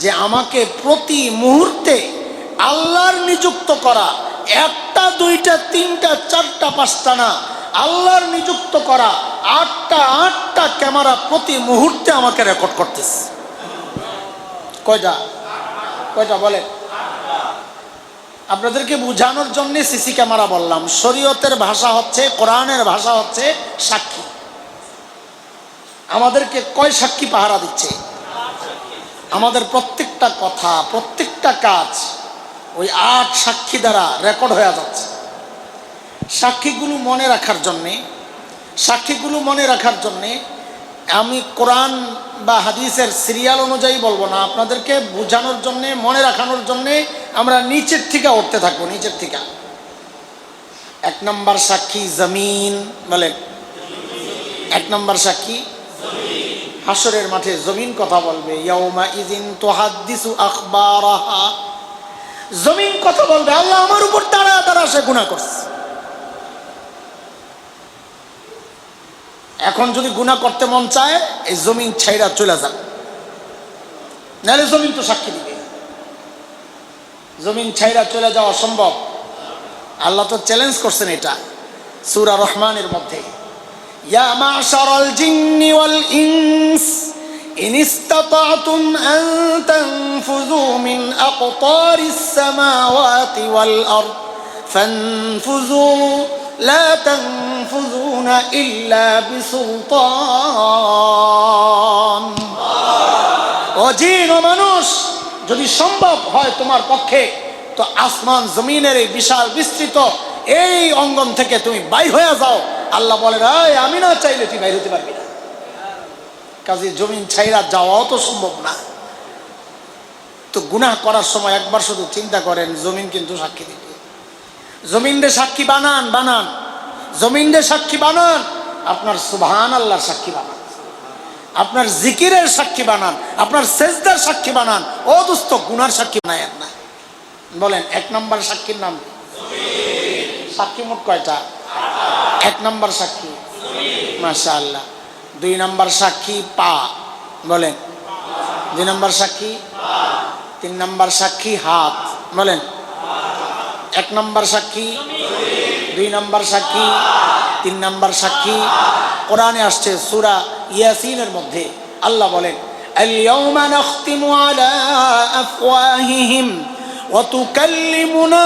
যে আমাকে প্রতি মুহূর্তে আল্লাহর নিযুক্ত করা, একটা দুইটা তিনটা চারটা পাঁচটা না, আল্লাহর নিযুক্ত করা আটটা ক্যামেরা প্রতি মুহূর্তে আমাকে রেকর্ড করতেছে। কয়টা কয়টা বলে? আপনাদেরকে বোঝানোর জন্য সিসি ক্যামেরা বললাম। শরীয়তের ভাষা হচ্ছে, কোরআনের ভাষা হচ্ছে সাক্ষী। আমাদেরকে কয় সাক্ষী পাহারা দিচ্ছে? আমাদের প্রত্যেকটা কথা, প্রত্যেকটা কাজ ওই 8 সাক্ষী দ্বারা রেকর্ড হয়ে যাচ্ছে। সাক্ষীগুলো মনে রাখার জন্যে আমি কোরআন বা হাদিসের সিরিয়াল অনুযায়ী বলবো না, আপনাদেরকে বোঝানোর জন্যে, মনে রাখানোর জন্যে আমরা নিচের থেকে উঠতে থাকবো। নিচের থেকে 1 নম্বর সাক্ষী জমিন, বলে 1 নম্বর সাক্ষী হাসরের মাঠে জমিন কথা বলবে। ইয়াউমা ইযিন তুহাদ্দিসু আখবারাহা, জমিন কথা বলবে, আল্লাহ আমার উপর দাঁড়া সে গুনাহ করছে। এখন যদি গুনাহ করতে মন চায় এই জমিন ছাইরা চলে যান, নাহলে জমিন তো সাক্ষী দিবে। জমিন ছাইরা চলে যাওয়া সম্ভব? আল্লাহ তো চ্যালেঞ্জ করছেন এটা সূরা রহমানের মধ্যে। ইয়া মাশারাল জিন্নি ওয়াল ইনস ইন ইসতাতা'তুম আন তানফুযু মিন আকতারিস সামাওয়াতি ওয়াল আরদ ফানফুযু লা তানফুযুনা ইল্লা বিসুলতান। ও জিন ও মানুষ, যদি সম্ভব হয় তোমার পক্ষে তো আসমান জমিনের এই বিশাল বিস্তৃত এই অঙ্গন থেকে তুমি বাইর হয়ে যাও। আল্লাহ বলেন, আমি না চাইলে তুই বাইর হতে পারবি না। কাজে জমিন ছাইরা যাওয়াও তো সম্ভব না। তো গুনাহ করার সময় একবার শুধু চিন্তা করেন, জমিন কিন্তু সাক্ষী দিবে। জমিনরে সাক্ষী বানান, জমিনরে সাক্ষী বানান। আপনার সুবহান আল্লাহর সাক্ষী বানান, আপনার জিকিরের সাক্ষী বানান, আপনার সেজদার সাক্ষী বানান। ও দোস্ত, গুনার সাক্ষী বানায়েন না। বলেন 1 নম্বর সাক্ষীর নাম? সাক্ষী মোট কয়টা? 1 নম্বর সাক্ষী মাশাআল্লাহ। 2 নম্বর সাক্ষী পা, বলেন 2 নম্বর সাক্ষী। 3 নম্বর সাক্ষী হাত, বলেন 1 নম্বর সাক্ষী, 2 নম্বর সাক্ষী, 3 নম্বর সাক্ষী। কোরআনে আসছে সূরা ইয়াসিনের মধ্যে আল্লাহ বলেন, আল ইয়াউমা নাখতিমু আলা আফওয়াহিহিম ওয়া তুকাল্লিমুনা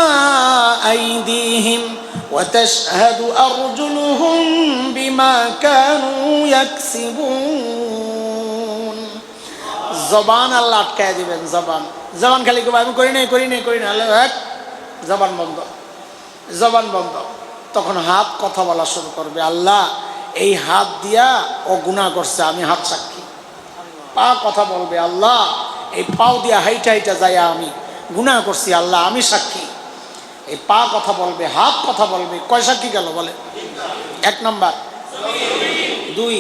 আইদিহিম ওয়া তাশহাদু আরজুলুহুম বিমা কানু ইয়াকসিবুন। জবান আল্লাহ আটকায় দিবেন। জবান খালি আমি করি নাই আল্লাহ জবান বন্ধ। তখন হাত কথা বলা শুরু করবে, আল্লাহ এই হাত দিয়া ও গুনাহ করছে, আমি হাত সাক্ষী। পা কথা বলবে, আল্লাহ এই পাও দিয়া হাইটা যায় আমি গুনাহ করছি, আল্লাহ আমি সাক্ষী। এই পা কথা বলবে, হাত কথা বলবে। কয় সাক্ষী গেল? বলে 1 নম্বর, 2,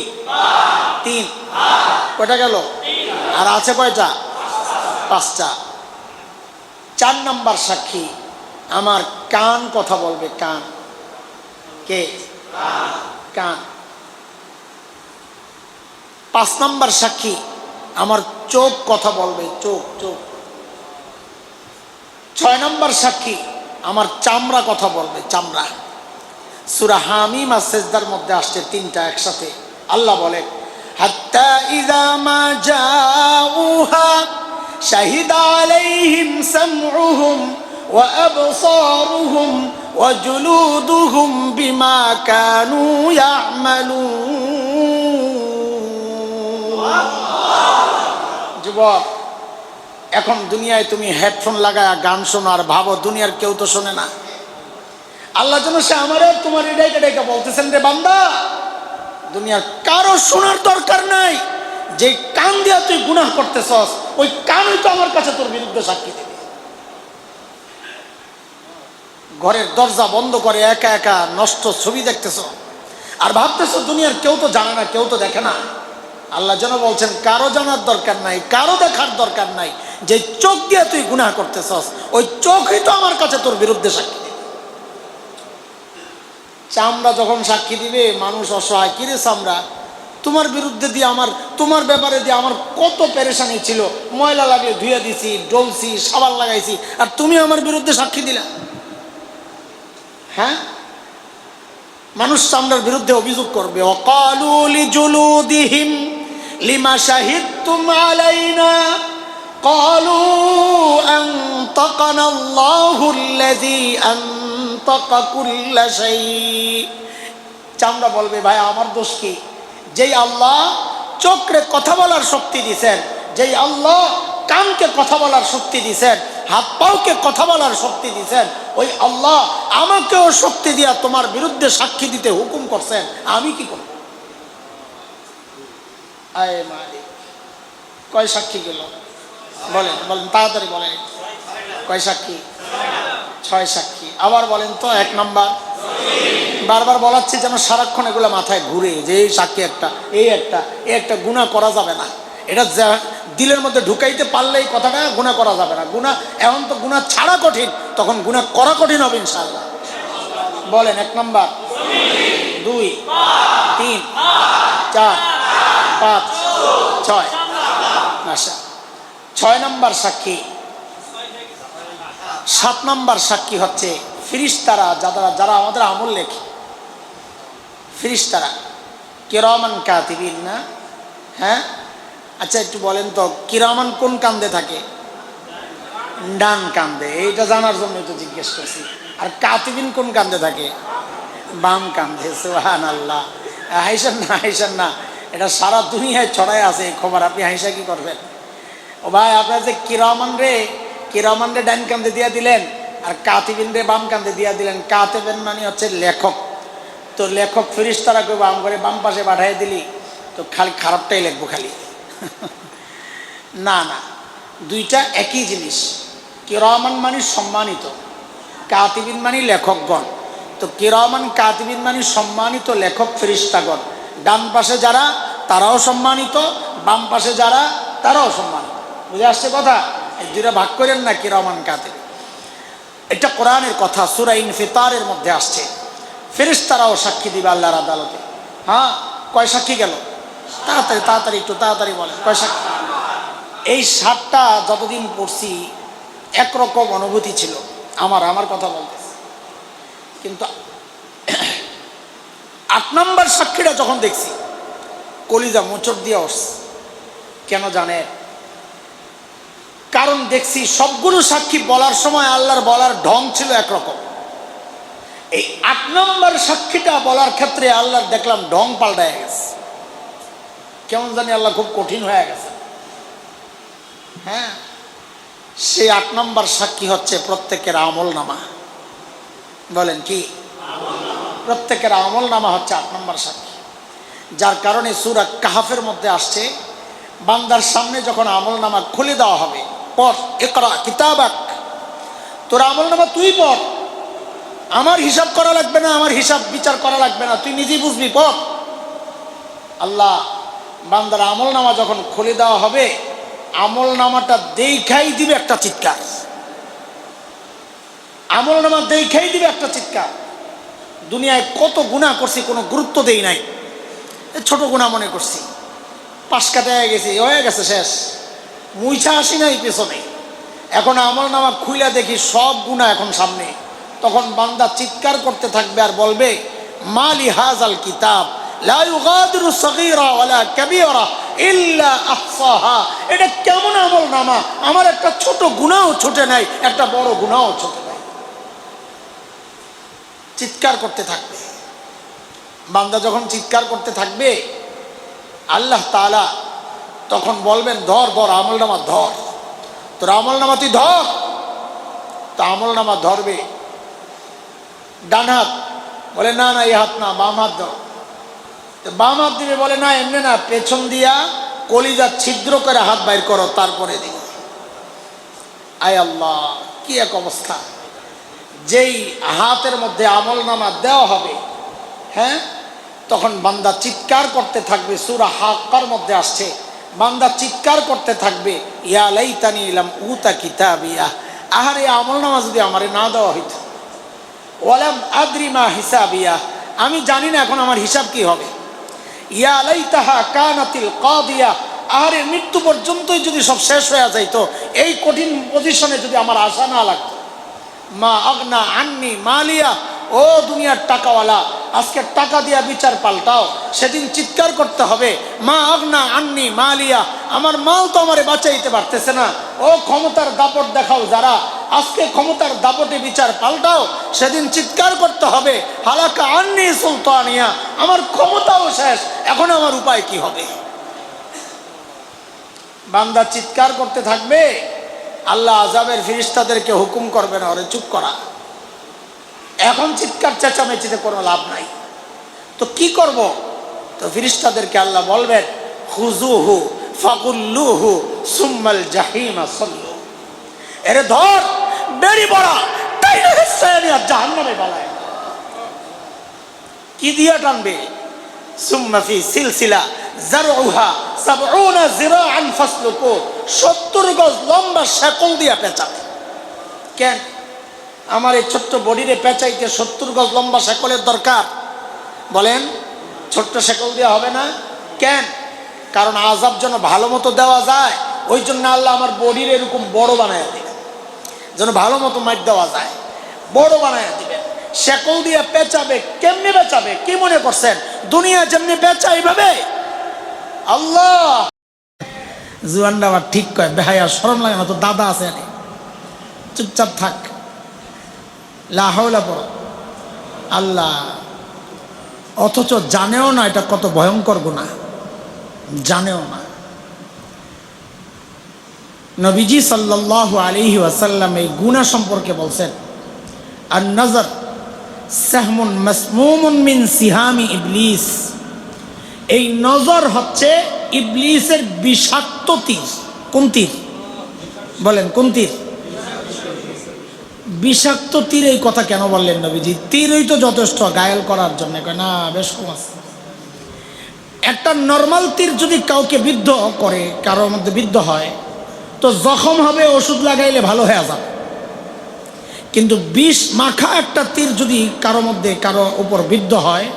3, কয়টা গেল? আর আছে কয়টা? 5টা। 4 নম্বর সাক্ষী আমার কান কথা বলবে। কান, কে? কান। 5 নম্বর সাক্ষী আমার চোখ কথা বলবে। চোখ। 6 নম্বর সাক্ষী আমার চামড়া কথা বলবে। চামড়া। সূরা হামিম আর সেজদার মধ্যে আসছে 3টা একসাথে। আল্লাহ বলে, হাত্তা ইযা মা জাউহা শাহিদা আলাইহিম সামউহুম ওয়া আবসারুহুম ওয়া জুলুদুহুম বিমা কানু ইয়া'মালুন। যুবক, এখন দুনিয়ায় তুমি হেডফোন লাগায় গান শোনো আর ভাবো দুনিয়ার কেউ তো শোনে না। আল্লাহ যেন সে আমারে তোমার ডাইকা বলতেছেন, রে বান্দা, দুনিয়ার কারো শোনার দরকার নাই। যে কান দিয়া তুই গুনাহ করতেছস, ওই কানই তো আমার কাছে তোর বিরুদ্ধে সাক্ষী দেবে। ঘরের দরজা বন্ধ করে একা একা নষ্ট ছবি দেখতেছ আর ভাবতেছ দুনিয়ার কেউ তো জানে না, কেউ তো দেখে না। আল্লাহ যেন বলছেন, কারো জানার দরকার নাই, কারো দেখার দরকার নাই। যে চোখ দিয়ে তুই গুনাহ করতেছস, ওই চোখই তো আমার কাছে তোর বিরুদ্ধে সাক্ষী দিবে। চামড়া যখন সাক্ষী দিবে, মানুষ অসহায়, কিরে চামড়া তোমার বিরুদ্ধে দিয়ে তোমার ব্যাপারে দিয়ে আমার কত পেরেশানি ছিল, ময়লা লাগলে ধুয়ে দিছি, ডলছি, সাবান লাগাইছি, আর তুমি আমার বিরুদ্ধে সাক্ষী দিলা। হ্যাঁ, মানুষ চামড়ার বিরুদ্ধে অভিযোগ করবে, ওয়াকালু লিজুলুদিহিম লিমা শাহিদতুম আলাইনা ক্বালু আনতাকানা আল্লাহুল্লাযী আনতাকা কুল্লা শাই। চামড়া বলবে, ভাই আমার দোষ কি? যেই আল্লাহ চোখে কথা বলার শক্তি দিয়েছেন, যেই আল্লাহ কানকে কথা বলার শক্তি দিয়েছেন, হাত পাওকে কথা বলার শক্তি দিয়েছেন, ওই আল্লাহ আমাকেও শক্তি দিয়া তোমার বিরুদ্ধে সাক্ষী দিতে হুকুম করছেন, আমি কি করব? আয় মালিক, কয় সাক্ষী গেল? বলেন বলেন, তাড়াতাড়ি বলেন। কয় সাক্ষী? 6 সাক্ষী। আবার বলেন তো, 1 নাম্বার। বারবার বলাচ্ছি যেন সারাক্ষণ এগুলো মাথায় ঘুরে, যে এই সাক্ষী একটা, এই একটা গুনাহ করা যাবে না। এটা দিলের মধ্যে ঢুকাইতে পারলেই কথাটা গুনাহ করা যাবে না। গুনাহ এখন তো গুনাহ ছাড়া কঠিন, তখন গুনাহ করা কঠিন হবে ইনশাআল্লাহ। বলেন 1 নাম্বার, 2, 3, 4, 5, 6। আচ্ছা, 6 নাম্বার সাক্ষী। 7 নাম্বার সাক্ষী হচ্ছে ফেরেশতারা, যারা আমাদের আমল লেখে। ফেরেশতারা কিরামান কাতিবিন না? হ্যাঁ, আচ্ছা একটু বলেন তো, কিরামান কোন কান্দে থাকে? ডান কান্দে। এইটা জানার জন্য তো জিজ্ঞেস করছি। আর কাতিবিন কোন কান্দে থাকে? বাম কান্দে। সুবহানাল্লাহ। হাইসান না, হাইসান না, এটা সারা দুনিয়ায় ছড়ায় আছে এই খবর, আপনি হাইসা কি করবেন? ও ভাই, আপনার যে কিরামান রে ডান কান্দে দিয়া দিলেন, আর কাতিবিন রে বাম কান্দে দিয়া দিলেন। কাতিবিন মানে হচ্ছে লেখক। তো লেখক ফেরেশতারা কেউ বাম করে বাম পাশে পাঠিয়ে দিলি তো খালি খারাপটাই লিখবো খালি। না না, দুইটা একই জিনিস। কিরামান মানে সম্মানিত, কাতিবিন মানে লেখকগণ। তো কিরামান কাতিবিন মানে সম্মানিত লেখক ফেরেশতাগণ। ডান পাশে যারা তারাও সম্মানিত, বাম পাশে যারা তারাও সম্মানিত। বুঝে আসছে কথা? এই দুইটা ভাগ করেন না, কিরামান কাতিব। এটা কোরআনের কথা, সূরা ইনফিতারের মধ্যে আসছে। ফেরেশতারাও সাক্ষী দিবে আল্লাহর আদালতে। হ্যাঁ, কয় সাক্ষী গেল? তাড়াতাড়ি তাড়াতাড়ি, একটু তাড়াতাড়ি বলেন, কয় সাক্ষী? এই 7টা যতদিন পড়ছি একরকম অনুভূতি ছিল আমার কথা বলতেছি, কিন্তু 8 নাম্বার সাক্ষীটা যখন দেখছি কলিজা মোচড় দিয়ে উঠছে। কেন জানে? কারণ দেখছি সবগুলো সাক্ষী বলার সময় আল্লাহর বলার ঢং ছিল একরকম। এই 8 নাম্বার সাক্ষীটা বলার ক্ষেত্রে আল্লাহর দেখলাম ঢং পাল্টায় গেছে। কেমন জানি আল্লাহ খুব কঠিন হয়ে গেছে। হ্যাঁ, সেই 8 নাম্বার সাক্ষী হচ্ছে প্রত্যেকের আমল নামা। বলেন কি? প্রত্যেকের আমল নামা হচ্ছে 8 নাম্বার সাক্ষী। যার কারণে সূরা কাহফের মধ্যে আসছে, বান্দার সামনে যখন আমল নামা খুলে দেওয়া হবে, পড়, ইকরা কিতাবাক, তোর আমল নামা তুই পড়, আমার হিসাব করা লাগবে না, আমার হিসাব বিচার করা লাগবে না, তুই নিজেই বুঝবি, পড়। আল্লাহ বান্দার আমল নামা যখন খুলে দেওয়া হবে, আমল নামাটা দেখাই দিবে একটা চিৎকার। আমল নামা দেখাই দিবে একটা চিৎকার। দুনিয়ায় কত গুনাহ করছি, কোনো গুরুত্ব দেই নাই, ছোট গুনাহ মনে করছি, 5 কাটায় গেছি, হয়ে গেছে, শেষ, মুইছা আসি নাই পেছনে। এখন আমল নামা খুইলা দেখি সব গুনাহ এখন সামনে। তখন বান্দা চিৎকার করতে থাকবে আর বলবে, মালি হাজাল কিতাব লা ইউগাদিরু সগীরা ওয়ালা কাবীরা ইল্লা আহসাহা। এটা কেমন আমল নামা, আমার একটা ছোট গুনাহও ছুটে নাই, একটা বড় গুনাহও ছুটে নাই। চিৎকার করতে থাকবে বান্দা। যখন চিৎকার করতে থাকবে, আল্লাহ তাআলা তখন বলবেন, ধর ধর আমল নামা ধর, তোর আমল নামা তুই ধর। তো আমল নামা ধরবে, ডান হাত, বলে না না এই হাত না, বাম হাত ধর। তো বাম হাত দিবে, বলে না এমনি না, পেছন দিয়া কলিজা ছিদ্র করে হাত বাইর করো, তারপরে দিবে। আয় আল্লাহ, কি এক অবস্থা! যেই হাতের মধ্যে আমল নামা দেওয়া হবে, হ্যাঁ, তখন বান্দা চিৎকার করতে থাকবে। সূরা হাক্কার মধ্যে আসছে, বান্দা চিৎকার করতে থাকবে, ইয়া লাইতানি লাম উতা কিতাবিয়া, আহারে আমল নামা যদি আমারে না দেওয়া হইতো, ওয়ালাম আদরি মা হিসাবিয়া, আমি জানি না এখন আমার হিসাব কি হবে। ইয়া লাইতাহা কানাতিল কাদিয়া, আরে মৃত্যু পর্যন্তই যদি সব শেষ হয়ে যাইতো, এই কঠিন পজিশনে যদি আমার আশা না লাগতো। মা আগনা আন্নি মালিয়া, ও দুনিয়ার টাকাওয়ালা, আজকে টাকা দিয়া বিচার পাল্টাও, সেদিন চিৎকার করতে হবে মা আগনা আন্নি মালিয়া, আমার মাল তো আমারে বাঁচাইতে পারতেছে না। ও ক্ষমতার দাপট দেখাও যারা, আজকে ক্ষমতার দাপটে বিচার পাল্টাও, সেদিন চিৎকার করতে হবে হালাকা আন্নি সুলতানিয়া, আমার ক্ষমতাও শেষ, এখন আমার উপায় কি হবে। বান্দা চিৎকার করতে থাকবে, আল্লাহ আযাবের ফেরেশতাদেরকে হুকুম করবে না, ওরে চুপ করা, এখন চিৎকার চেঁচামেচিতে কোনো লাভ নাই। তো কি করব? তো ফেরেশতাদেরকে আল্লাহ বলবেন খুযুহু ফাগুল্লুহু সুম্মাল জাহিমা সাল্লু, এরে ধর, বেরি বড়া, তাইলে হেসানিয়া জাহান্নামে বালায়। কি দিয়া টানবে? সুম্মা ফি সিলসিলা জারউহা 70 জিরাআন ফাসলুকু, 70 গজ লম্বা শেকল দিয়া পেঁচাবে। কেন? আমার এই ছোট্ট বডিরে পেঁচাইতে 70 গজ লম্বা শেকলের দরকার? বলেন, ছোট্ট শেকল দেওয়া হবে না কেন? কারণ আযাব যেন ভালো মতো দেওয়া যায়, ওই জন্য আল্লাহ আমার বডির এরকম বড় বানায় দিবেন, যেন ভালো মতো মাইর দেওয়া যায়, বড় বানায় দিবেন। শেকল দিয়ে পেঁচাবে, কেমনে পেঁচাবে? কি মনে করছেন দুনিয়া যেমনি পেঁচা এইভাবে? আল্লাহ জুয়ানরা আবার ঠিক কয়, বেহায়া শরম লাগে না তো, দাদা আছে, চুপচাপ থাক, লা হাওলা পড়ো। আল্লাহ অথচ জানেও না এটা কত ভয়ঙ্কর গুনাহ, জানেও না। নবীজি সাল্লাল্লাহু আলাইহি ওয়াসাল্লাম এই গুনাহ সম্পর্কে বলছেন, আন নজর সাহমুন মাসমুমুন মিন সিহামি ইবলিস, এই নজর হচ্ছে ইবলিসের বিষাক্ত তীর। কোন তীর? বলেন কোন তীর? বিষাক্ত তীর। এই কথা কেন বললেন নবীজি? তীরই তো যথেষ্ট ঘায়েল করার জন্য, না বেশ কম আছে। একটা নর্মাল তীর যদি কাউকে বিদ্ধ করে, কারোর মধ্যে বিদ্ধ হয়, তো জখম হবে, ওষুধ লাগাইলে ভালো হয়ে যাবে। কিন্তু বিষ মাখা একটা তীর যদি কারো উপর বিদ্ধ হয়,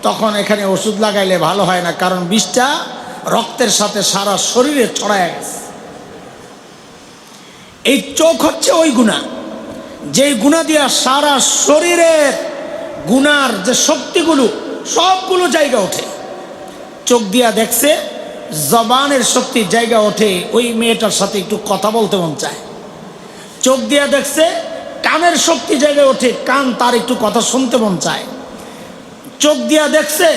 তখন এখানে ওষুধ লাগাইলে ভালো হয় না, কারণ বিষটা রক্তের সাথে সারা শরীরে ছড়ায় গেছে। এই চোখ হচ্ছে ওই গুনাহ, যেই গুনাহ দিয়া সারা শরীরের গুনার যে শক্তিগুলো সবগুলো জায়গা ওঠে। চোখ দিয়া দেখছে, জবানের শক্তি জায়গা ওঠে, ওই মেয়েটার সাথে একটু কথা বলতে মন চায়। চোখ দিয়া দেখছে, কানের শক্তি জায়গা ওঠে, কান তার একটু কথা শুনতে মন চায়। চোখ দিয়া দেখছে,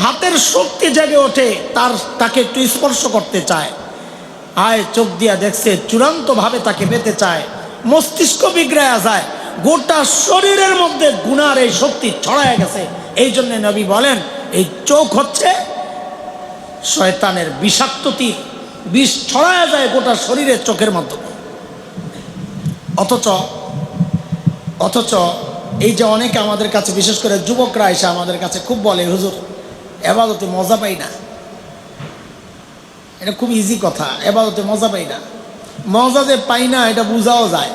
হাতের শক্তি জায়গা ওঠে, তাকে একটু স্পর্শ করতে চায়। আয় চোখ দিয়া দেখছে, চূড়ান্তভাবে তাকে পেতে চায়। মস্তিষ্ক বিগড়ায়া যায়, গোটা শরীরের মধ্যে গুনার এই শক্তি ছড়ায় গেছে। এই জন্য নবী বলেন, এই চোখ হচ্ছে শয়তানের বিষাক্ত তীর, বিষ ছড়ায় যায় গোটা শরীরের চোখের মাধ্যমে। অথচ এই যে অনেকে আমাদের কাছে, বিশেষ করে যুবকরা এসে আমাদের কাছে খুব বলে, হুজুর এবাদতে মজা পাই না। এটা খুব ইজি কথা, এবাদতে মজা পাই না। মজা যে পাই না এটা বোঝাও যায়।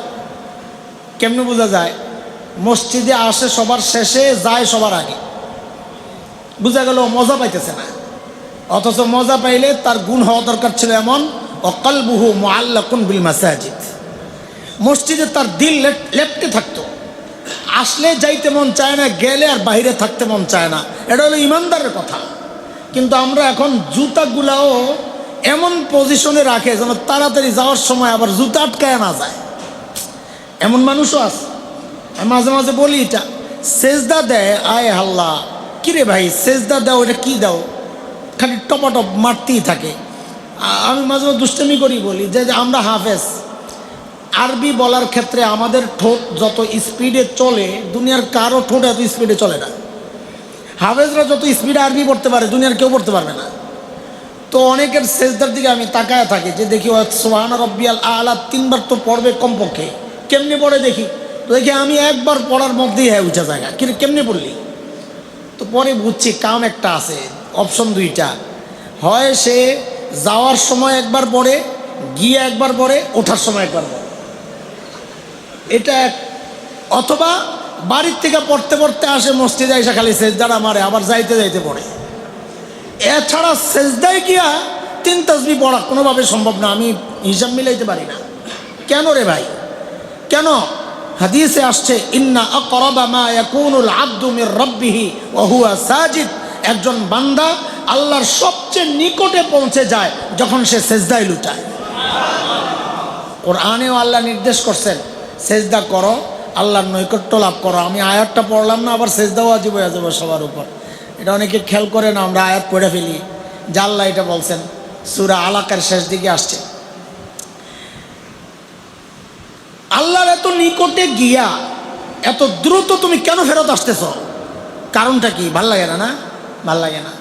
কেমনে বোঝা যায়? মসজিদে আসে সবার শেষে, যায় সবার আগে, বোঝা গেল মজা পাইতেছে না। অথচ মজা পাইলে তার গুণ হওয়া দরকার ছিল এমন, অকালবুহু মুআল্লাকুন বিল মাসাজিদ, মসজিদে তার দিল লেপটে থাকতো, আসলে যাইতে মন চায় না, গেলে আর বাইরে থাকতে মন চায় না। এটা হলো ইমানদারের কথা। কিন্তু আমরা এখন জুতাগুলাও এমন পজিশনে রাখে যেন তাড়াতাড়ি যাওয়ার সময় আবার জুতা আটকায় না যায়, এমন মানুষও আছে। মাঝে মাঝে বলি, এটা সেজদা দেয়, আয় আল্লাহ, কিরে ভাই সেজদা দাও, এটা কি দাও, খালি টপাটপ মারতেই থাকে। আমি মাঝে মাঝে দুষ্টামি করি, বলি যে আমরা হাফেজ, আরবি বলার ক্ষেত্রে আমাদের ঠোঁট যত স্পিডে চলে, দুনিয়ার কারো ঠোঁট এত স্পিডে চলে না। হাফেজরা যত স্পিডে আরবি পড়তে পারে, দুনিয়ার কেউ পড়তে পারবে না। তো অনেকের সেজদার দিকে আমি তাকায় থাকি, যে দেখি সুবহান রাব্বিয়াল আলা 3 বার তো পড়বে কমপক্ষে। কেমনে পড়ে দেখি, তো দেখি আমি একবার পড়ার মধ্যেই হ্যাঁ উঠা জায়গা, কিন্তু কেমনে পড়লি? তো পরে বুঝছি কাম একটা আছে, অপশন 2টা হয়, সে যাওয়ার সময় একবার পড়ে, গিয়ে একবার পড়ে, ওঠার সময় একবার পড়ে, এটা। অথবা বাড়ির থেকে পড়তে পড়তে আসে, মসজিদে এসে খালি সেজদাটা মারে, আবার যাইতে যাইতে পড়ে। এছাড়া সেজদায় গিয়া 3 তাসবিহ পড়া কোনোভাবে সম্ভব না, আমি হিসাব মিলাইতে পারি না। কেন রে ভাই, কেন? হাদিসে আসছে ইন্না আকরাবা মা ইয়াকুনুল আবদু মির রাব্বিহি ওয়া হুয়া সাজিদ, একজন বান্দা আল্লাহর সবচেয়ে নিকটে পৌঁছে যায় যখন সে সেজদায় লুটায়। কোরআনেও আল্লাহ নির্দেশ করছেন সেজদা করো, আল্লাহর নৈকট্য লাভ করো। আমি আয়াতটা পড়লাম না, আবার সেজদাও ওয়াজিব হয়ে যাবে সবার উপর। এটা অনেকে খেয়াল করে না, আমরা আয়াত পড়ে ফেলি। যে আল্লাহ এটা বলছেন সূরা আলাকার শেষ দিকে আসছে, আল্লাহর এত নিকটে গিয়া এত দ্রুত তুমি কেন ফেরত আসতেছ? কারণটা কি? ভাল লাগে না? না ভাল লাগে না,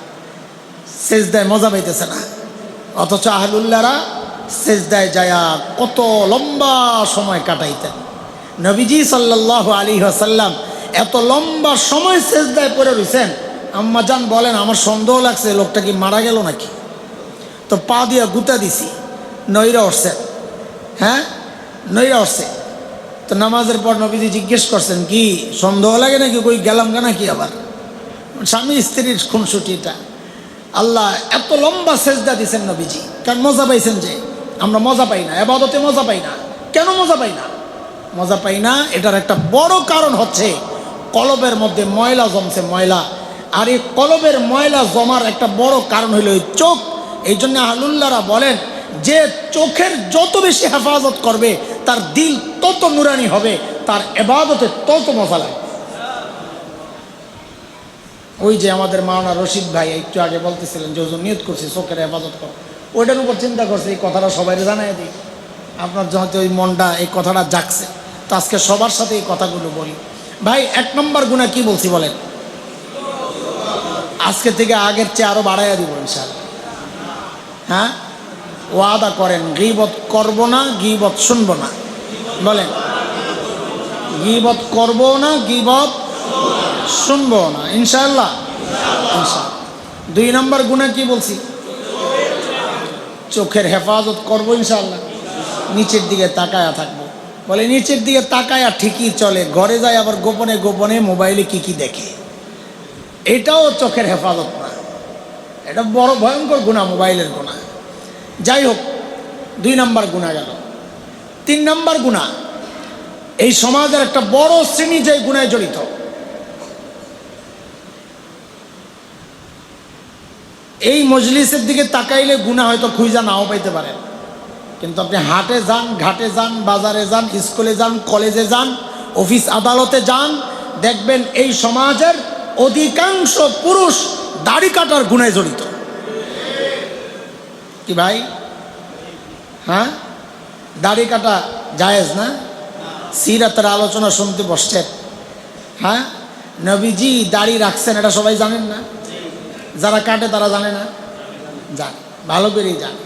সেজদায় মজা পাইতেছে না। অথচ আহলুল্লাহরা সেজদায় যায়া কত লম্বা সময় কাটাইতেন। নবীজি সাল্লাল্লাহু আলাইহি ওয়াসাল্লাম এত লম্বা সময় সেজদায় পড়ে রইছেন। আম্মা জান বলেন আমার সন্দেহ লাগছে লোকটা কি মারা গেল নাকি। তো পা দিয়া গুতা দিছি, নইরা উঠছেন। হ্যাঁ, নইরা উঠছে। তো নামাজের পর নবীজি জিজ্ঞেস করছেন কি সন্দেহ লাগে নাকি, কই গেলাম গা নাকি আবার? স্বামী স্ত্রীর খুনসুটিটা। আল্লাহ এত লম্বা সেজদা দিছেন নবীজি, কারণ মজা পাইছেন। যে আমরা মজা পাই না, ইবাদতে মজা পাই না। কেন মজা পাই না? মজা পাই না এটার একটা বড় কারণ হচ্ছে কলবের মধ্যে ময়লা জমছে, ময়লা। আর এই কলবের ময়লা জমার একটা বড় কারণ হইল এই চোখ। এই জন্য আহলুল্লাহরা বলেন যে চোখের যত বেশি হেফাজত করবে তার দিল তত নুরানি হবে, তার ইবাদতে তত মজা লাগে। ওই যে আমাদের মাওলানা রশিদ ভাই একটু আগে বলতেছিলেন যে হুজুর নিয়ত করছি চোখের হেফাজত করো, ওইটার উপর চিন্তা করছে এই কথাটা সবাই জানাই দিই। আপনার যখন ওই মনটা এই কথাটা জাগছে, তো আজকে সবার সাথে এই কথাগুলো বলি। ভাই 1 নম্বর গুনাহ কি বলছি বলেন? আজকে থেকে আগের চেয়ে আরো বাড়াইয়া দিব ইনশাআল্লাহ। হ্যাঁ, ওয়াদা করেন গীবত করব না, গীবত শুনবো না। বলেন গীবত করব না, গীবত শুনবো না ইনশাআল্লাহ। ইনশাআল্লাহ। 2 নম্বর গুনাহ কি বলছি? চোখের হেফাজত করব ইনশাআল্লাহ। নিচের দিকে তাকায়া থাকবো। বলে নিচের দিকে তাকায়া ঠিকই চলে, ঘরে যায় আবার গোপনে গোপনে মোবাইলে কি কি দেখে। এটাও চোখের হেফাজত না, এটা বড় ভয়ঙ্কর গুনাহ, মোবাইলের গুনাহ। যাই হোক, 2 নম্বর গুনাহ গেল। 3 নম্বর গুনাহ, এই সমাজের একটা বড় শ্রেণী যে গুনায় জড়িত। এই মজলিসের দিকে তাকাইলে গুনাহ হয়তো খুঁজা নাও পাইতে পারেন, কিন্তু আপনি হাটে যান, ঘাটে যান, বাজারে যান, স্কুলে যান, কলেজে যান, অফিস আদালতে যান, দেখবেন এই সমাজের অধিকাংশ পুরুষ দাড়ি কাটার গুনায় জড়িত। কি ভাই? হ্যাঁ, দাড়ি কাটা জায়েজ না? সিরাতের আলোচনা শুনতে বসছেন। হ্যাঁ, নবীজি দাড়ি রাখছেন, এটা সবাই জানেন না? যারা কাটে তারা জানে না? জানে, ভালো করেই জানে।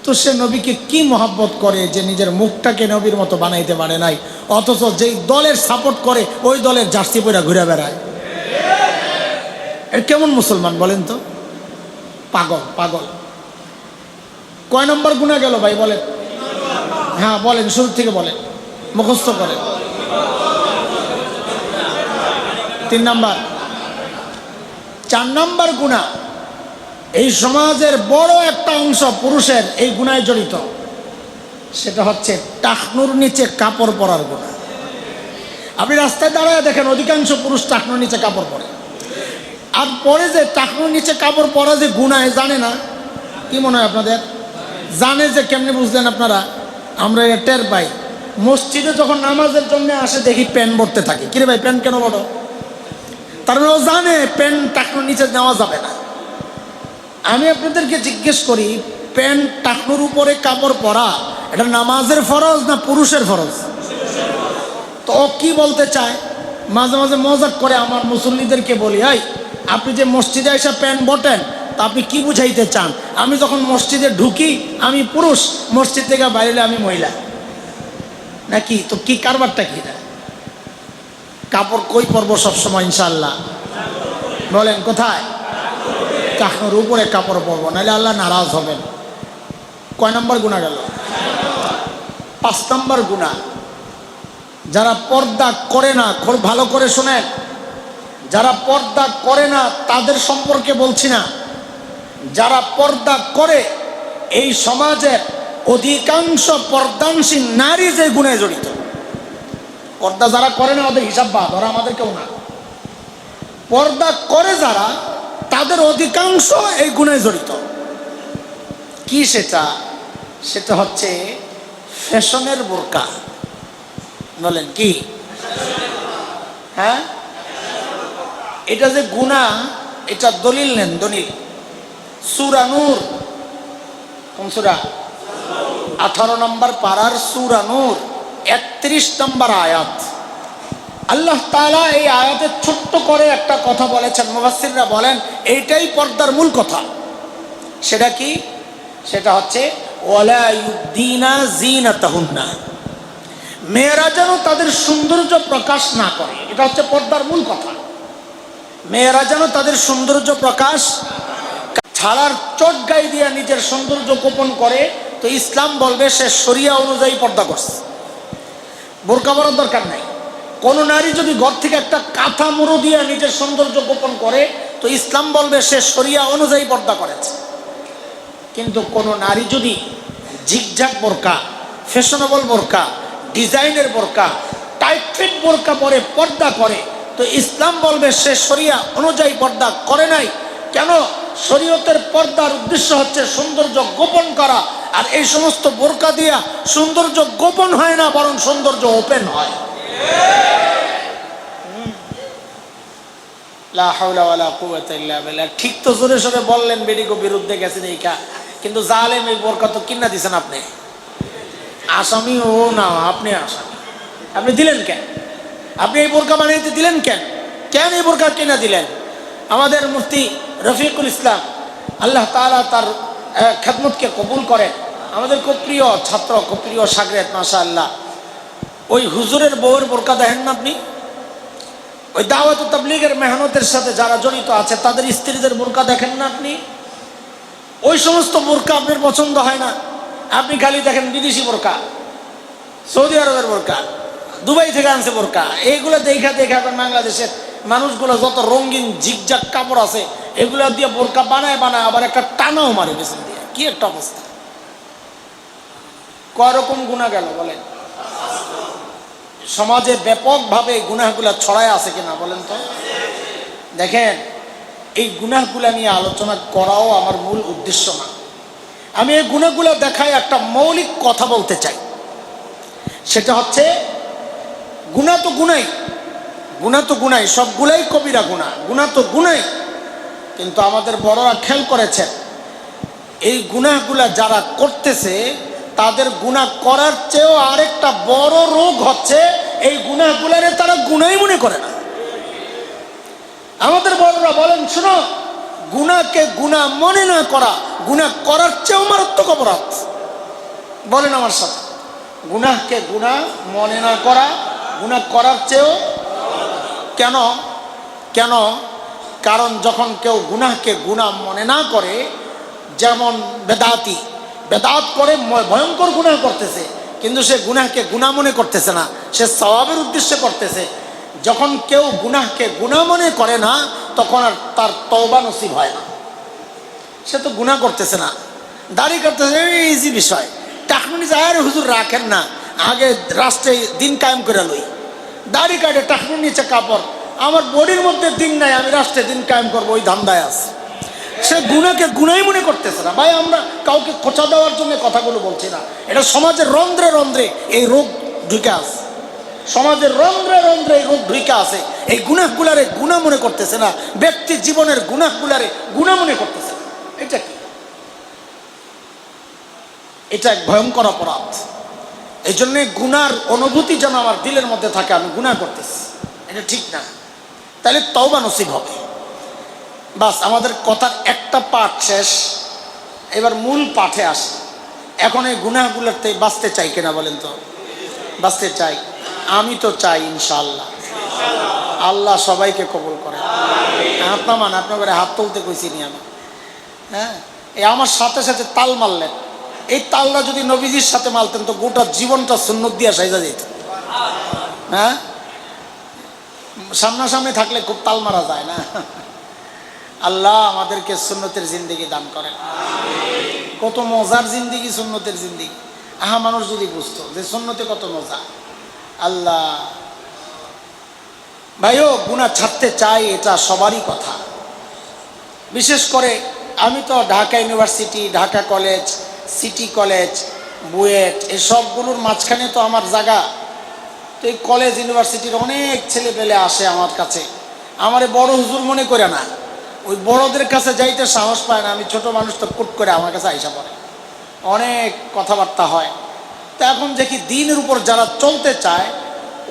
তো সে নবীকে কি মহব্বত করে যে নিজের মুখটাকে নবীর মতো বানাইতে পারে নাই, অথচ যেই দলের সাপোর্ট করে ওই দলের জার্সি পরে ঘুরে বেড়ায়। এর কেমন মুসলমান বলেন তো? পাগল, পাগল। কয় নম্বর গুনাহ গেল ভাই বলেন? হ্যাঁ বলেন, শুরু থেকে বলেন, মুখস্থ করেন। 3 নম্বর। 4 নম্বর গুনাহ, এই সমাজের বড় একটা অংশ পুরুষের এই গুনায় জড়িত, সেটা হচ্ছে টাকনুর নিচে কাপড় পরার গুনাহ। আপনি রাস্তায় দাঁড়ায় দেখেন অধিকাংশ পুরুষ টাকনুর নিচে কাপড় পরে। আর পরে যে টাকনুর নিচে কাপড় পরা যে গুনাহ জানে না, কি মনে হয় আপনাদের? জানে যে কেমনে বুঝলেন আপনারা? আমরা এটা টের পাই, মসজিদে যখন নামাজের জন্য আসে দেখি প্যান্ট ভরতে থাকে। কিরে ভাই প্যান্ট কেন বড়? তার মানে ও জানে প্যান্ট টাকনুর নিচে নেওয়া যাবে না। আমি আপনাদেরকে জিজ্ঞেস করি, প্যান্ট টাকনুর উপরে কাপড় পরা এটা নামাজের ফরজ না পুরুষের ফরজ? তো ও কি বলতে চায়? মাঝে মাঝে মজাক করে আমার মুসল্লিদেরকে বলি, এই আপনি যে মসজিদে এসে প্যান্ট বটেন, তা আপনি কি বুঝাইতে চান? আমি যখন মসজিদে ঢুকি আমি পুরুষ, মসজিদ থেকে বাইরে আমি মহিলা নাকি? তো কি কারবারটা কি? কাপড় কই পরবো সবসময় ইনশাআল্লাহ? বলেন কোথায়? টাকনুর উপরে কাপড় পরবো, নাহলে আল্লাহ নারাজ হবেন। কয় নম্বর গুনাহ গেল? 5 নম্বর গুনাহ, যারা পর্দা করে না, খুব ভালো করে শোনেন, যারা পর্দা করে না তাদের সম্পর্কে বলছি না, যারা পর্দা করে এই সমাজের অধিকাংশ পর্দানসীন নারী যে গুণে জড়িত। পর্দা যারা করে না ওদের হিসাব বাদ, ওরা আমাদের কেউ না। পর্দা করে যারা, তাদের অধিকাংশ এই গুণে জড়িত। কি সেটা? সেটা হচ্ছে ফ্যাশনের বোরকা। বলেন কি? হ্যাঁ, এটা যে গুনাহ, এটা দলিল নেন, দলিল। সূরা নূর, কোন সূরা? 18 নম্বর পারার সূরা নূর 31 নম্বর আয়াত। আল্লাহ তাআলা এই আয়াতে ছোট্ট করে একটা কথা বলেছেন, মুফাসসিররা বলেন এইটাই পর্দার মূল কথা। সেটা কি? সেটা হচ্ছে ওয়ালা ইউদ্দিনা জিনাতাহুন্না, মেয়েরা যেন তাদের সৌন্দর্য প্রকাশ না করে। এটা হচ্ছে পর্দার মূল কথা। মেয়েরা যেন তাদের সৌন্দর্য প্রকাশ ছাড়ার চট গায়ে দিয়ে নিজের সৌন্দর্য গোপন করে, তো ইসলাম বলবে সে শরিয়া অনুযায়ী পর্দা করছে, বোরকা পরার দরকার নাই। কোন নারী যদি ঘর থেকে একটা কাঁথা মুড়ো দিয়ে নিজের সৌন্দর্য গোপন করে, তো ইসলাম বলবে সে শরিয়া অনুযায়ী পর্দা করেছে। কিন্তু কোন নারী যদি ঝিকঝাক বোরকা, ফ্যাশনেবল বোরকা, ডিজাইনের বোরকা, টাইট ফিট বোরকা পরে পর্দা করে, তো ইসলাম বলবে সে শরিয়া অনুযায়ী পর্দা করে নাই। কেন? শরীয়তের পর্দার উদ্দেশ্য হচ্ছে সৌন্দর্য গোপন করা, আর এই সমস্ত বোরকা দিয়া সৌন্দর্য গোপন হয় না, বরং সৌন্দর্য ওপেন হয়। লা হাওলা ওয়ালা কুওয়াতা ইল্লা বিল্লাহ। ঠিক তো জোরে সোরে বললেন, বেডিকো বিরুদ্ধে গেছেন এইকা, কিন্তু জালেম এই বোরকা তো কিনা দিছেন আপনি। আসামি ও না, আপনি আসামি। আপনি দিলেন কেন? আপনি এই বোরকা বানাইতে দিলেন কেন? কেন এই বোরকা কিনা দিলেন? আমাদের মুফতি রফিকুল ইসলাম, আল্লাহ তাআলা তার খেদমতকে কবুল করেন, আমাদের খুব প্রিয় ছাত্র, খুব প্রিয় শাগরেদ, মাশাআল্লাহ। ওই হুজুরের বউয়ের বোরকা দেখেন না আপনি? ওই দাওয়াত তাবলীগের মেহনতের সাথে যারা জড়িত আছে তাদের স্ত্রীদের বোরকা দেখেন না আপনি? ওই সমস্ত বোরকা আপনার পছন্দ হয় না। আপনি খালি দেখেন বিদেশি বোরকা, সৌদি আরবের বোরকা, দুবাই থেকে আনছে বোরকা। এইগুলো দেখা দেখা বাংলাদেশের মানুষগুলো যত রঙিন ঝিকঝাক কাপড় আছে এগুলো দিয়ে বোরকা বানায় বানায় আবার একটা টানাও মারে পেছন দিয়ে। কি একটা অবস্থা! কয় রকম গুনাহ গেল বলেন? সমাজে ব্যাপকভাবে গুনাহগুলা ছড়ায় আছে কিনা বলেন তো? দেখেন, এই গুনাহগুলা নিয়ে আলোচনা করাও আমার মূল উদ্দেশ্য না। আমি এই গুনাহগুলা দেখায় একটা মৌলিক কথা বলতে চাই। সেটা হচ্ছে গুনাহ তো গুনাই, গুনাহ তো গুনাই, সবগুলাই কবিরা গুনাহ, গুনাহ তো গুনাই। কিন্তু আমাদের বড়রা খেয়াল করেছেন, এই গুনাহগুলা যারা করতেছে তাদের গুনাহ করার চেয়েও আরেকটা বড় রোগ হচ্ছে এই গুনাহগুলারে তারা গুনাই মনে করে না। আমাদের বড়রা বলেন, শোনো, গুনাহকে গুনাহ মনে না করা গুনাহ করার চেয়েও মারাত্মক অপরাধ। বলেন আমার সাথে, গুনাহকে গুনাহ মনে না করা গুনাহ করার চেয়েও। কেন? কেন? কারণ যখন কেউ গুনাহকে গুনাহ মনে না করে, যেমন বেদাতি বেদাত করে ভয়ঙ্কর গুনাহ করতেছে, কিন্তু সে গুনাহকে গুনাহ মনে করতেছে না, সে সওয়াবের উদ্দেশ্যে করতেছে। যখন কেউ গুনাহকে গুনাহ মনে করে না, তখন আর তার তওবা নসিব হয় না। সে তো গুনাহ করতেছে না, দাড়ি করতেছে, ইজি বিষয়। টাকনুনি যায়, হুজুর রাখেন না, আগে রাষ্ট্রে দিন কায়েম করে লই। দাড়ি কাটে, টাকনুর নিচে কাপড়, আমার বডির মধ্যে দিন নাই, আমি রাষ্ট্রে দিন কায়েম করবো, ওই ধান্দায় আছে। সে গুনাহকে গুনাহই মনে করতেছে না। ভাই, আমরা কাউকে খোঁচা দেওয়ার জন্য কথাগুলো বলছি না, এটা সমাজের রন্ধ্রে রন্ধ্রে এই রোগ ঢুকে আছে। সমাজের রন্ধ্রে রন্ধ্রে এই রোগ ঢুকে আছে। এই গুনাহগুলারে গুনাহ মনে করতেছে না, ব্যক্তি জীবনের গুনাহগুলারে গুনাহ মনে করতেছে না। এটা কি? এটা এক ভয়ঙ্কর অপরাধ। এই জন্য গুনার অনুভূতি যেন আমার দিলের মধ্যে থাকে, আমি গুনাহ করতেছি, এটা ঠিক না। তাহলে তওবা নসিব হবে। বাস, আমাদের কথার একটা পাঠ শেষ, এবার মূল পাঠে আসে। এখন এই গুনাহগুলোতে বাঁচতে চাই কিনা বলেন তো? বাঁচতে চাই, আমি তো চাই ইনশাআল্লাহ। আল্লাহ সবাইকে কবুল করে। হাত নামান, আপনার করে হাত তুলতে কইছি নি আমি। হ্যাঁ, এই আমার সাথে সাথে তাল মারলেন। এই তালটা যদি নবীজির সাথে মারতেন তো গোটা জীবনটা সুন্নত দিয়া সাইজা যেত। হ্যাঁ, সামনাসামনি থাকলে খুব তাল মারা যায় না। আল্লাহ আমাদেরকে সুন্নতের জিন্দেগি দান করেন। কত মজার জিন্দেগি, সুন্নতের জিন্দেগি। আহা, মানুষ যদি বুঝতো যে সুন্নতে কত মজা। আল্লাহ ভাইও, গুনাহ ছাড়তে চাই, এটা সবারই কথা। বিশেষ করে আমি তো Dhaka university, Dhaka college, city college, BUET, এসবগুলোর মাঝখানে তো আমার জায়গা। তো এই কলেজ ইউনিভার্সিটির অনেক ছেলে পেলে আসে আমার কাছে। আমারে বড় হুজুর মনে করে না, ওই বড়দের কাছে যাইতে সাহস পায় না। আমি ছোট মানুষ তো কুট করে আমার কাছে আইসা পড়ে, অনেক কথাবার্তা হয়। তো এখন দেখি দিনের উপর যারা চলতে চায়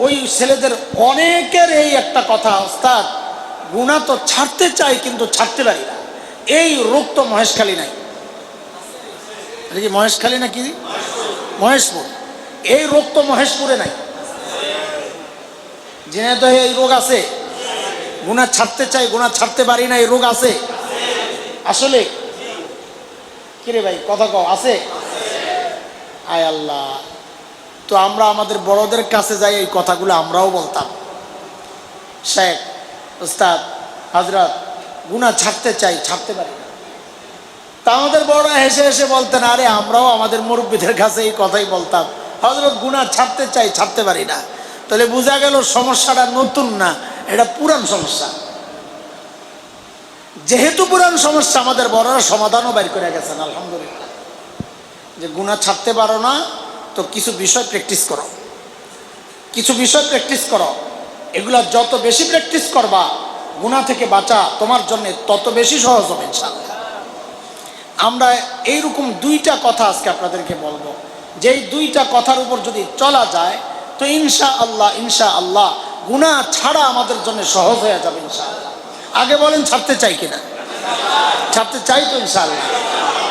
ওই ছেলেদের অনেকের এই একটা কথা, ওস্তাদ গুনাহ তো ছাড়তে চাই কিন্তু ছাড়তে পারি না। এই রোগ তো মহেশখালী নাই, এটা কি মহেশখালী না কি মহেশপুর? এই রোগ তো মহেশপুরে নাই। ঝিনাইদহে এই রোগ আছে? গুনাহ ছাড়তে চাই, গুনাহ ছাড়তে পারি না, এই রোগ আছে আসলে? কিরে ভাই, কথা কও, আছে? আয় আল্লাহ। তো আমরা আমাদের বড়দের কাছে যাই, এই কথাগুলো আমরাও বলতাম, শেখ, উস্তাদ, হযরত গুনাহ ছাড়তে চাই, ছাড়তে পারি না। তা আমাদের বড়রা হেসে হেসে বলতেন, আরে আমরাও আমাদের মুরব্বীদের কাছে এই কথাই বলতাম, হযরত গুনাহ ছাড়তে চাই, ছাড়তে পারি না। তাহলে বোঝা গেল সমস্যাটা নতুন না, এটা পুরান সমস্যা। যেহেতু পুরান সমস্যা, আমাদের বড়রা সমাধানও বের করে গেছেন আলহামদুলিল্লাহ। যে গুনাহ ছাড়তে পারো না তো কিছু বিষয় প্র্যাকটিস করো, কিছু বিষয় প্র্যাকটিস করো। এগুলা যত বেশি প্র্যাকটিস করবা, গুনাহ থেকে বাঁচা তোমার জন্য তত বেশি সহজ হবে ইনশাআল্লাহ। আমরা এইরকম দুইটা কথা আজকে আপনাদেরকে বলবো, যেই দুইটা কথার উপর যদি চলা যায় তো ইনশাআল্লাহ, ইনশাআল্লাহ গুনাহ ছাড়া আমাদের জন্য সহজ হয়ে যাবে ইনশাআল্লাহ। আগে বলেন, ছাড়তে চাই কিনা? ছাড়তে চাই তো ইনশাআল্লাহ।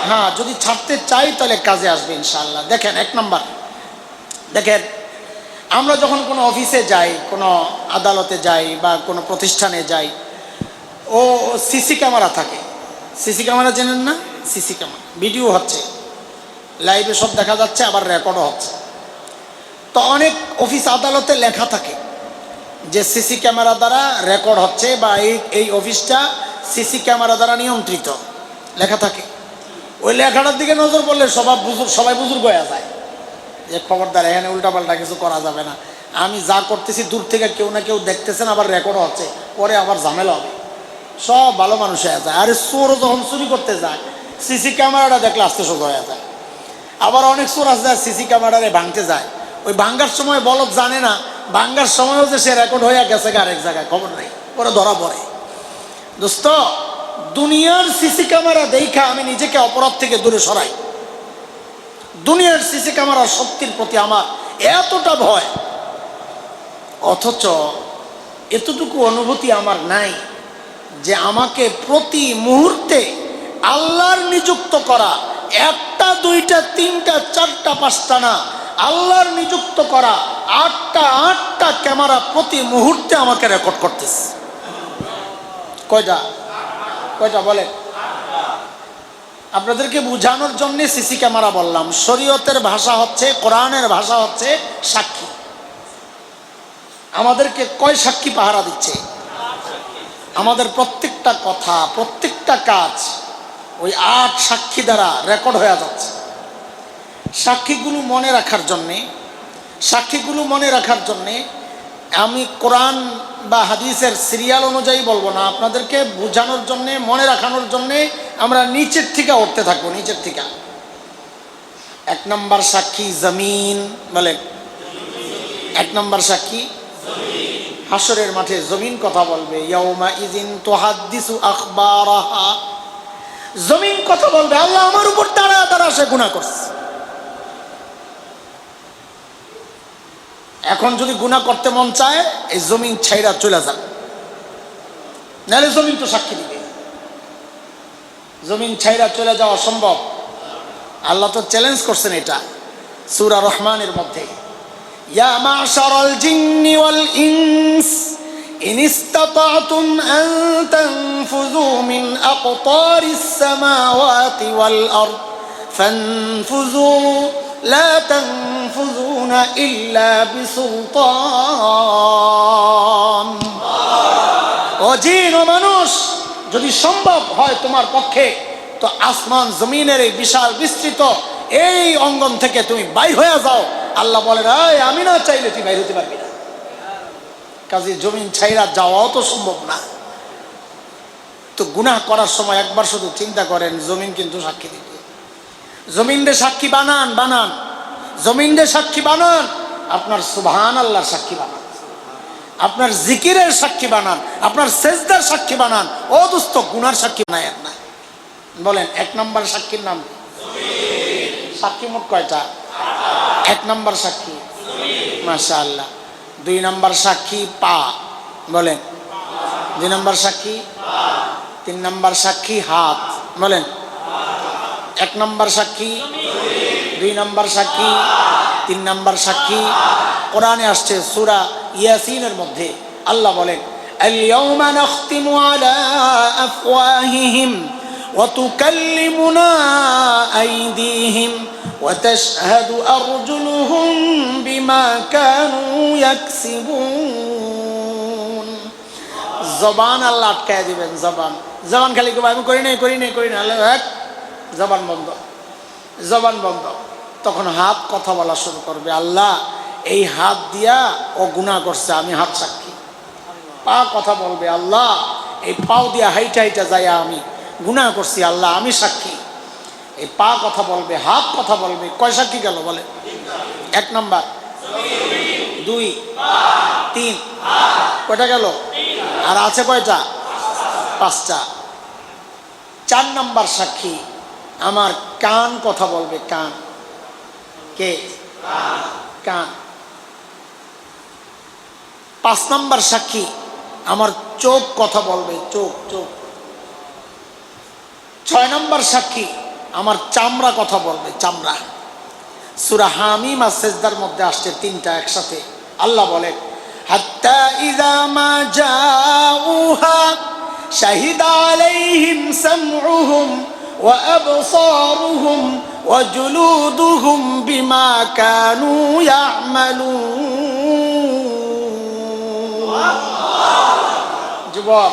হ্যাঁ, যদি ছাড়তে চাই তাহলে কাজে আসবে ইনশাআল্লাহ। দেখেন, এক নাম্বার, দেখেন আমরা যখন কোনো অফিসে যাই, কোনো আদালতে যাই বা কোনো প্রতিষ্ঠানে যাই, ও সিসি ক্যামেরা থাকে। সিসি ক্যামেরা চেনেন না? সিসি ক্যামেরা, ভিডিও হচ্ছে, লাইভে সব দেখা যাচ্ছে, আবার রেকর্ডও হচ্ছে। তো অনেক অফিস আদালতে লেখা থাকে যে সিসি ক্যামেরা দ্বারা রেকর্ড হচ্ছে বা এই অফিসটা সিসি ক্যামেরা দ্বারা নিয়ন্ত্রিত, লেখা থাকে। ওই লেখাটার দিকে নজর পড়লে সবাই বুজুর্গ হয়ে যায় যে খবরদার, এখানে উল্টাপাল্টা কিছু করা যাবে না। আমি যা করতেছি দূর থেকে কেউ না কেউ দেখতেছেন, আবার রেকর্ড হচ্ছে, পরে আবার ঝামেলা হবে। সব ভালো মানুষ হয়ে যায়। আরে চোর যখন চুরি করতে যায়, সিসি ক্যামেরাটা দেখলে আস্তে সোজা হয়ে যায়। আবার অনেক চোর আছে যায় সিসি ক্যামেরারে ভাঙতে যায়, ওই ভাঙ্গার সময় বলদ জানে না, ভাঙ্গার সময়ও যে সে রেকর্ড হয়ে গেছে আরেক জায়গায়, খবর নেই, ওরা ধরা পড়ে। দোস্ত, দুনিয়ার সিসি ক্যামেরা দেখা আমি নিজেকে অপরাধ থেকে দূরে সরাই। দুনিয়ার সিসি ক্যামেরার শক্তির প্রতি আমার এতটা ভয়, অথচ এতটুকু অনুভূতি আমার নাই যে আমাকে প্রতি মুহূর্তে আল্লাহর নিযুক্ত করা, একটা দুইটা তিনটা চারটা পাঁচটা না, আল্লাহর নিযুক্ত করা আটটা ক্যামেরা প্রতি মুহূর্তে আমাকে রেকর্ড করতেছে। কয়টা কয়টা বলে? আপনাদেরকে বোঝানোর জন্য সিসি ক্যামেরা বললাম। শরীয়তের ভাষা হচ্ছে, কোরআনের ভাষা হচ্ছে সাক্ষী। আমাদেরকে কয় সাক্ষী পাহারা দিচ্ছে? আমাদের প্রত্যেকটা কথা, প্রত্যেকটা কাজ ওই 8 সাক্ষী দ্বারা রেকর্ড হয়ে যাচ্ছে। সাক্ষীগুলো মনে রাখার জন্যে আমি কোরআন বা হাদিসের সিরিয়াল অনুযায়ী বলবো না, আপনাদেরকে বোঝানোর জন্যে, মনে রাখানোর জন্যে আমরা নিচের থেকে উঠতে থাকবো, নিচের থেকে। 1 নম্বর সাক্ষী জমিন, বলে 1 নম্বর সাক্ষী হাসরের মাঠে জমিন কথা বলবে। ইয়াউমা ইযিন তুহাদ্দিসু আখবারাহা, জমিন কথা বলবে, আল্লাহ আমার উপর দাঁড়া সে গুনাহ করছে। এখন যদি গুনাহ করতে মন চায়, এই জমিন ছাইরা চলে যান, নাহলে জমিন তো সাক্ষী দিবে। জমিন ছাইরা চলে যাওয়া সম্ভব? আল্লাহ তো চ্যালেঞ্জ করছেন এটা সূরা রহমানের মধ্যে। ইয়া মাশারাল জিন্নি ওয়াল ইনস ইন ইসতাতাতুম আন তানফুযু মিন আকতারিস সামাওয়াতি ওয়াল আরদ ফানফুযু লা তানফুযুনা ইল্লা বিসুলতান। ও জিন ও মানুষ, যদি সম্ভব হয় তোমার পক্ষে, তো আসমান জমিনের এই বিশাল বিস্তৃত এই অঙ্গন থেকে তুমি বাইর হয়ে যাও। আল্লাহ বলেন, আমি না চাইলে তুই বাইর হতে পারবি না। কাজে জমিন ছাইরা যাওয়াও তো সম্ভব না। তো গুনাহ করার সময় একবার শুধু চিন্তা করেন, জমিন কিন্তু সাক্ষী দিবে। জমিনরে সাক্ষী বানান, জমিনরে সাক্ষী বানান, আপনার সুবহান আল্লাহর সাক্ষী বানান, আপনার জিকিরের সাক্ষী বানান, আপনার সেজদার সাক্ষী বানান। ও দোস্ত, গুনার সাক্ষী বানায়েন না। বলেন, এক নম্বর সাক্ষীর নাম সাক্ষী মোট কয়টা? এক নম্বর সাক্ষী মাশাআল্লাহ। দুই নম্বর সাক্ষী পা, বলেন। দুই নম্বর সাক্ষী, তিন নম্বর সাক্ষী হাত, বলেন। এক নম্বর সাক্ষী, দুই নম্বর সাক্ষী, তিন নম্বর সাক্ষী। কোরআনে আসছে সূরা ইয়াসিনের মধ্যে আল্লাহ বলেন, আল-ইয়াওমা নাখতিমু আলা আফওয়াহিহিম ওয়া তুকাল্লিমুনা আইদিহিম ওয়া তাশহাদু আরজুলুহুম বিমা কানু ইয়াকসিবুন। জবান আল্লাহ আটকায় দিবেন, জবান খালি আমি করি নাই আল্লাহ এক, জবান বন্ধ, জবান বন্ধ। তখন হাত কথা বলা শুরু করবে, আল্লাহ এই হাত দিয়া ও গুনাহ করছে, আমি হাত সাক্ষী। পা কথা বলবে, আল্লাহ এই পাও দিয়া হাইটা যায় আমি গুনাহ করছি, আল্লাহ আমি সাক্ষী। এই পা কথা বলবে, হাত কথা বলবে। কয় সাক্ষী গেল? বলে এক নাম্বার, দুই, তিন, কয়টা গেল? আর আছে কয়টা? পাঁচটা। চার নাম্বার সাক্ষী আমার কান কথা বলবে, কান। কে? কান। পাঁচ নাম্বার সাক্ষী আমার চোখ কথা বলবে, চোখ। ছয় নাম্বার সাক্ষী আমার চামড়া কথা বলবে, চামড়া। সূরা হামিম আর সেজদার মধ্যে আসছে তিনটা একসাথে। আল্লাহ বলেন, হাত্তা ইযা মা জাউহা শাহিদা আলাইহিম সামউহুম ওয়া আবসারুহুম ওয়া জুলুদুহুম বিমা কানু ইয়া'মালুন। যুবক,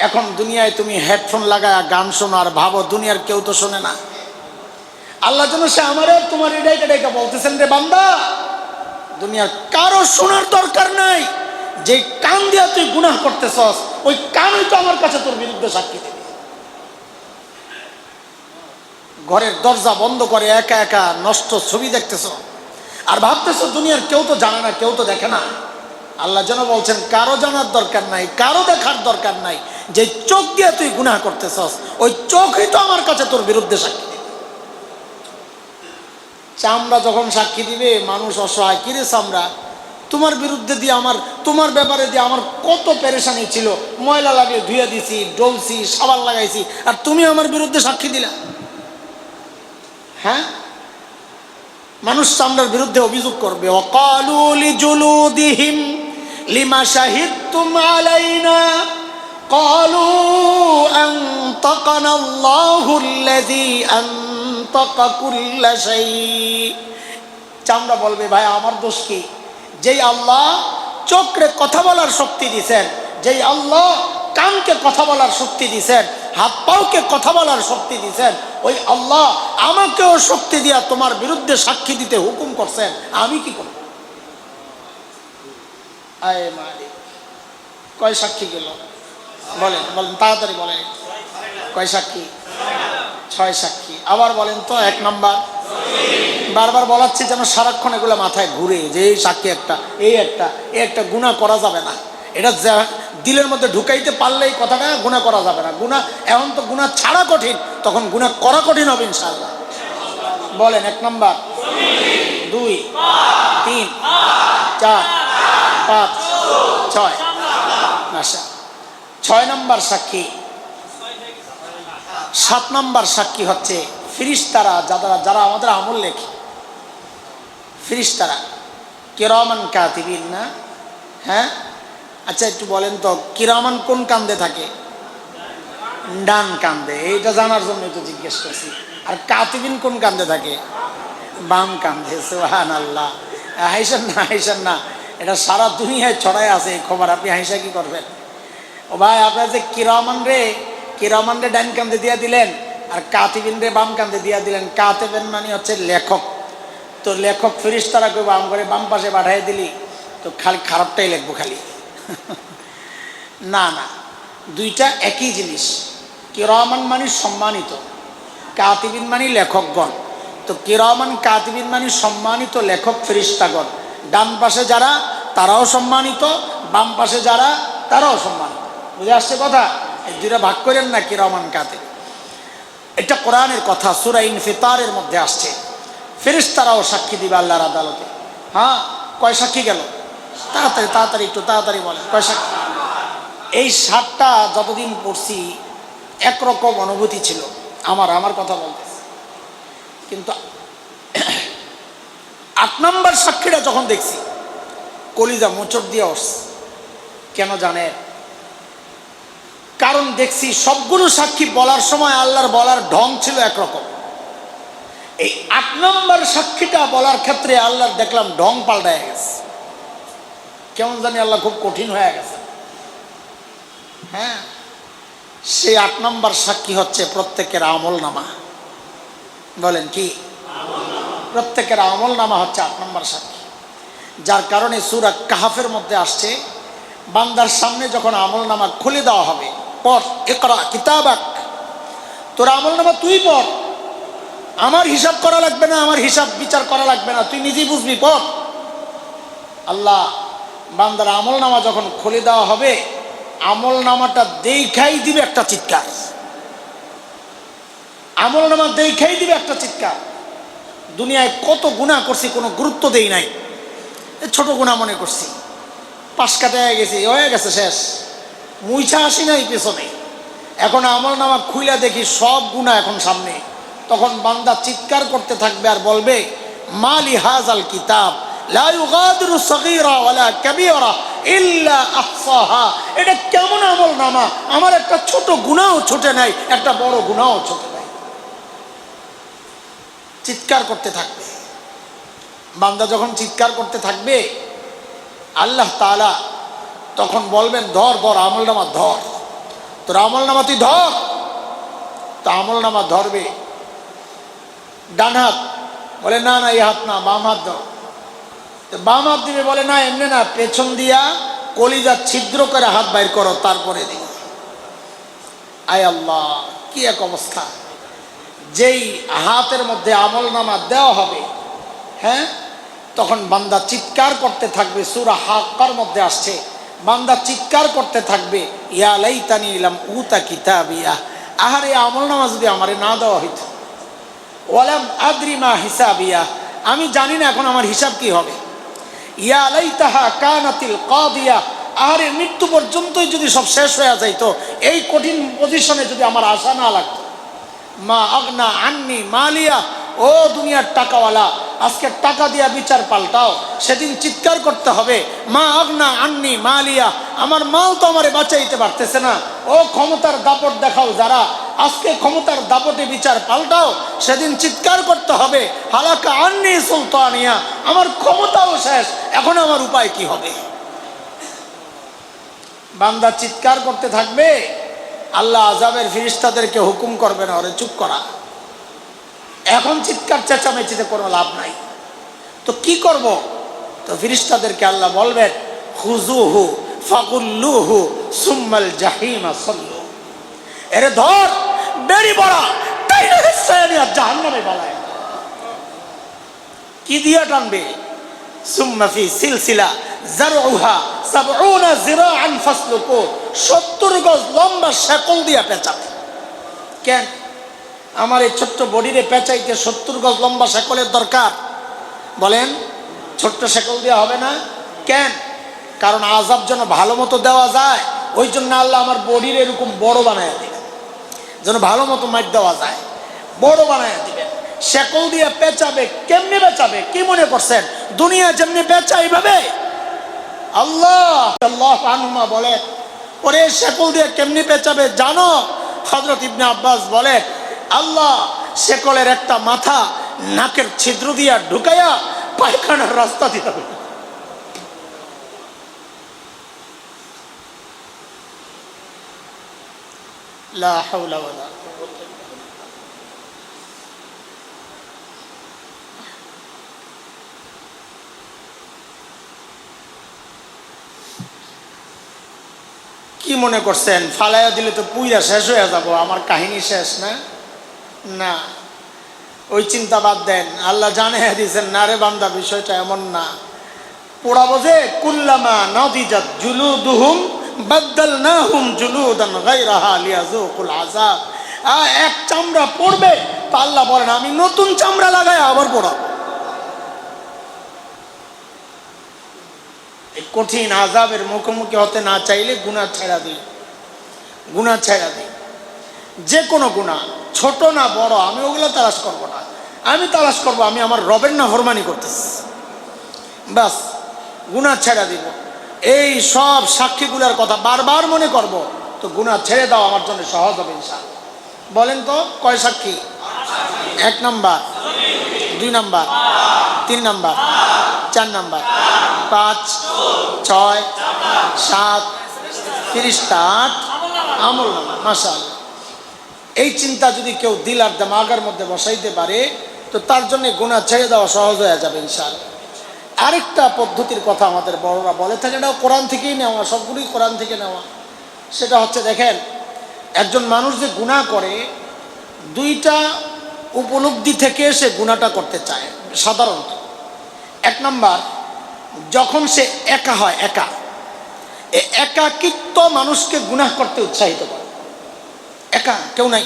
এখন দুনিয়ায় তুমি হেডফোন লাগায় গান শোনো আর ভাবো দুনিয়ার কেউ তো শোনে না। আল্লাহ যেন সে আমার তোমার এটাই বলতেছেন, রে বান্দা, দুনিয়ার কারো শোনার দরকার নাই। যে কান দিয়া তুই গুনাহ করতেছস, ওই কানই তো আমার কাছে তোর বিরুদ্ধে সাক্ষী দেবে। ঘরের দরজা বন্ধ করে একা একা নষ্ট ছবি দেখতেছ আর ভাবতেছ দুনিয়ার কেউ তো জানে না, কেউ তো দেখে না। আল্লাহ যেন বলছেন, কারো জানার দরকার নাই, কারো দেখার দরকার নাই। যে চোখ দিয়ে তুই গুনাহ করতেছস, ওই চোখই তো আমার কাছে তোর বিরুদ্ধে সাক্ষী দেবে। চামড়া যখন সাক্ষী দিবে, মানুষ অসহায়, কিরে চামড়া, তোমার বিরুদ্ধে দিয়ে তোমার ব্যাপারে দিয়ে আমার কত পেরেশানি ছিল, ময়লা লাগিয়ে ধুয়ে দিছি, ডলছি, সাবান লাগাইছি, আর তুমি আমার বিরুদ্ধে সাক্ষী দিলা। হ্যাঁ, মানুষ চামড়ার বিরুদ্ধে অভিযোগ করবে, ওয়াকালু লিজুলুদিহিম লিমা শাহিদতুম আলাইনা ক্বালু আনতাকানা আল্লাহুল্লাযী আনতাকা কুল্লা শাই। চামড়া বলবে, ভাই আমার দোষ কি? যেই আল্লাহ চোখে কথা বলার শক্তি দিয়েছেন, যেই আল্লাহ কানকে কথা বলার শক্তি দিয়েছেন, হাত পাওকে কথা বলার শক্তি দিয়েছেন, ওই আল্লাহ আমাকেও শক্তি দিয়া তোমার বিরুদ্ধে সাক্ষী দিতে হুকুম করছেন, আমি কি করব? আয় মালিক, কয় সাক্ষী গেল? বলেন তাড়াতাড়ি বলেন, কয় সাক্ষী? ছয় সাক্ষী। আবার বলেন তো, এক নাম্বার, বারবার বলাচ্ছি যেন সারাক্ষণ এগুলো মাথায় ঘুরে, যে এই সাক্ষী একটা, এই একটা গুনাহ করা যাবে না। এটা দিলের মধ্যে ঢুকাইতে পারলেই কথাটা গুনাহ করা যাবে না। গুনাহ এখন তো গুনাহ ছাড়া কঠিন, তখন গুনাহ করা কঠিন হবে ইনশাআল্লাহ। বলেন, এক নাম্বার, দুই, তিন, চার, পাঁচ, ছয়। আচ্ছা, ছয় নাম্বার সাক্ষী। সাত নাম্বার সাক্ষী হচ্ছে ফেরেশতারা, যারা আমাদের আমল লেখে, ফেরেশতারা কিরামান কাতিবিন না? হ্যাঁ, আচ্ছা একটু বলেন তো, কিরামান কোন কান্দে থাকে? ডান কান্দে। এইটা জানার জন্যই তো জিজ্ঞেস করছি। আর কাতিবিন কোন কান্দে থাকে? বাম কান্দে। সুবহানাল্লাহ। হাইসান না, এটা সারা দুনিয়ায় ছড়ায় আছে এই খবর, আপনি হাইসা কি করবেন? ও ভাই আপনার যে কিরামান রে ডাইন কান্দে দিয়া দিলেন আর কাতিবিন রে বাম কান্দে দিয়া দিলেন। কাতিবিন মানে হচ্ছে লেখক, তো লেখক ফেরেশতারা কইবো আম করে বাম পাশে পাঠাই দিলি তো খালি খারাপটাই লিখবো খালি। না না, দুইটা একই জিনিস। কিরামান মানে সম্মানিত, কাতিবিন মানে লেখকগণ। তো কিরামান কাতিবিন মানে সম্মানিত লেখক ফেরেশতাগণ। ডান পাশে যারা তারাও সম্মানিত, বাম পাশে যারা তারাও সম্মানিত। বুঝে আসছে কথা? এই দুইটা ভাগ করেন না কিরামান কাতিব। এটা কোরআনের কথা, সূরা ইনফিতারের মধ্যে আসছে। ফেরেশতারাও সাক্ষী দিবে আল্লাহর আদালতে। হ্যাঁ, কয় সাক্ষী গেল? তাড়াতাড়ি তাড়াতাড়ি একটু তাড়াতাড়ি বলেন, কয় সাক্ষী? এই 7টা যতদিন পড়ছি একরকম অনুভূতি ছিল আমার কথা বলতেছি, কিন্তু 8 নম্বর সাক্ষীটা যখন দেখছি কলিজা মোচড় দিয়ে উঠছে। কেন জানে? কারণ দেখছি সবগুলো সাক্ষী বলার সময় আল্লাহর বলার ঢং ছিল একরকম। এই 8 নম্বর সাক্ষীটা বলার ক্ষেত্রে আল্লাহর দেখলাম ঢং পাল্টায় গেছে। কেমন জানি আল্লাহ খুব কঠিন হয়ে গেছে। হ্যাঁ, সেই 8 নম্বর সাক্ষী হচ্ছে প্রত্যেকের আমল নামা। বলেন কি? প্রত্যেকের আমল নামা হচ্ছে 8 নম্বর সাক্ষী। যার কারণে সূরা কাহফের মধ্যে আসছে, বান্দার সামনে যখন আমল নামা খুলে দেওয়া হবে, পড়, ইকরা কিতাবাক, তোর আমল নামা তুই পড়, আমার হিসাব করা লাগবে না, আমার হিসাব বিচার করা লাগবে না, তুই নিজেই বুঝবি, পড়। আল্লাহ বান্দার আমল নামা যখন খুলে দেওয়া হবে, আমল নামাটা দেখাই দিবে একটা চিৎকার। আমল নামা দেখাই দিবে একটা চিৎকার। দুনিয়ায় কত গুনাহ করছি কোনো গুরুত্ব দেই নাই, ছোট গুনাহ মনে করছি, পাশ কাটায় গেছি, হয়ে গেছে, শেষ, মুইছা আসি নাই পেছনে। এখন আমল নামা খুইলা দেখি সব গুনাহ এখন সামনে। তখন বান্দা চিৎকার করতে থাকবে আর বলবে, মালি হাজাল কিতাব লা ইউগাদিরু সগীরা ওয়ালা কাবীরা ইল্লা আহসাহা। এটা কেমন আমল নামা, আমার একটা ছোট গুনাহও ছোটে নাই, একটা বড় গুনাহও ছোটে নাই। চিৎকার করতে থাকবে বান্দা। যখন চিৎকার করতে থাকবে আল্লাহ তাআলা তখন বলবেন, ধর ধর আমল নামা ধর, তোর আমল নামা তুই ধর। তো আমল নামা ধরবে, ডান হাত, বলে না না এই হাত না, বাম হাত ধর। তো বাম হাত দিবে, বলে না এমনি না, পেছন দিয়া কলিজা ছিদ্র করে হাত বাইর করো, তারপরে দিবে। আয় আল্লাহ, কি এক অবস্থা! যেই হাতের মধ্যে আমল নামা দেওয়া হবে, হ্যাঁ, তখন বান্দা চিৎকার করতে থাকবে। সূরা হাক্কার মধ্যে আসছে, বান্দা চিৎকার করতে থাকবে, ইয়া লাইতানি লাম উতা কিতাবিয়া, আহারে আমল নামা যদি আমারে না দেওয়া হইতো, ওয়ালাম আদরি মা হিসাবিয়া, আমি জানি না এখন আমার হিসাব কি হবে। ইয়া লাইতাহা কানাতিল কাদিয়া, আহারে মৃত্যু পর্যন্তই যদি সব শেষ হয়ে যাইতো, এই কঠিন পজিশনে যদি আমার আশা না লাগতো। মা আগনা আন্নি মালিয়া, ও দুনিয়ার টাকাওয়ালা, আজকে টাকা দিয়া বিচার পাল্টাও, সেদিন চিৎকার করতে হবে, মা আগনা আন্নি মালিয়া, আমার মাল তো আমারে বাঁচাইতে পারতেছে না। ও ক্ষমতার দাপট দেখাও যারা, আজকে ক্ষমতার দাপটে বিচার পাল্টাও, সেদিন চিৎকার করতে হবে, হালাকা আন্নি সুলতানিয়া, আমার ক্ষমতাও শেষ, এখন আমার উপায় কি হবে? বান্দা চিৎকার করতে থাকবে, আল্লাহ আযাবের ফেরেশতাদেরকে হুকুম করবে না, ওরে চুপ করা, এখন চিৎকার চেঁচামেচিতে কোনো লাভ নাই। তো কি করব? তো ফেরেশতাদেরকে আল্লাহ বলবেন, খুযুহু ফাগুল্লুহু সুম্মাল জাহিমা সাল্লু, এরে ধর, বেরি বড়া, টাইনা হিসায় নিয়ে জাহান্নামে বালায়। কি দিয়া টানবে? সুম্মা ফি সিলসিলা জারউহা 70 জিরাআন ফাসলুকু, 70 গজ লম্বা শেকল দিয়া পেঁচাবে। কেন? আমার এই ছোট্ট বডিরে পেঁচাইতে 70 গজ লম্বা শেকলের দরকার? বলেন, ছোট্ট শেকল দেওয়া হবে না? কেন? কারণ আযাব যেন ভালো মতো দেওয়া যায়, ওই জন্য আল্লাহ আমার বডির এরকম বড় বানায় দিবেন, যেন ভালো মতো মাইর দেওয়া যায়, বড় বানায় দিবেন। শেকল দিয়ে পেঁচাবে। কেমনে পেঁচাবে? কি মনে করছেন দুনিয়া যেমনি পেঁচা এইভাবে? আল্লাহ আনহুমা বলে, ওরে শেকল দিয়ে কেমনি পেঁচাবে জানো? হযরত ইবনে আব্বাস বলে, আল্লাহ শেকলের একটা মাথা নাকের ছিদ্র দিয়া ঢুকাইয়া পায়খানার রাস্তা দিয়ে লা হাওলা ওয়ালা কি মনে করছেন ফালাইয়া দিলে তো পুইরা শেষ হয়ে যাব, আমার কাহিনী শেষ না? না, ওই চিন্তা বাদ দেন। আল্লাহ জানিয়ে দিয়েছেন, না রে বান্দা, বিষয়টা এমন না। পোড়াবো যে কুল্লামা নাদিজাত জুলুদুহুম বাদদালনাহুম জুলুদান গায়রাহা লিয়াযুকুল আযাব। এক চামড়া পড়বে তো আল্লাহ বলেন আমি নতুন চামড়া লাগাই আবার পড়াবো। এই কঠিন আযাবের মুখোমুখি হতে না চাইলে গুনাহ ছেড়া দিই, গুনাহ ছেড়া দিই। যে কোনো গুনাহ, ছোট না বড়, আমি ওগুলো তালাশ করবো না। আমি তালাশ করবো আমি আমার রবের নাফরমানি করতেছি, বাস গুনাহ ছেড়া দিব। এই সব সাক্ষীগুলোর কথা বারবার মনে করব, তো গুনাহ ছেড়ে দাও আমার জন্য সহজ হবে ইনশাআল্লাহ। বলেন তো কয় সাক্ষী? 1 নাম্বার, 2 নাম্বার, 3 নাম্বার, 4 নাম্বার, 5, 6, 7, 30টা 8 আমল নামা। মাশাআল্লাহ, এই চিন্তা যদি কেউ দিল আর দিমাগের মধ্যে বসাইতে পারে তো তার জন্য গুনাহ ছেড়ে দেওয়া সহজ হয়ে যাবে ইনশাআল্লাহ। আরেকটা পদ্ধতির কথা আমাদের বড়রা বলে থাকে, এটাও কোরআন থেকেই নেওয়া, সবগুলোই কোরআন থেকে নেওয়া। সেটা হচ্ছে, দেখেন একজন মানুষ যে গুনাহ করে, 2টা উপলব্ধি থেকে সে গুনাহটা করতে চায় সাধারণত। 1 নাম্বার, যখন সে একা হয়, একা, এই একাকিত্ব মানুষকে গুনাহ করতে উৎসাহিত করে। একা, কেউ নাই,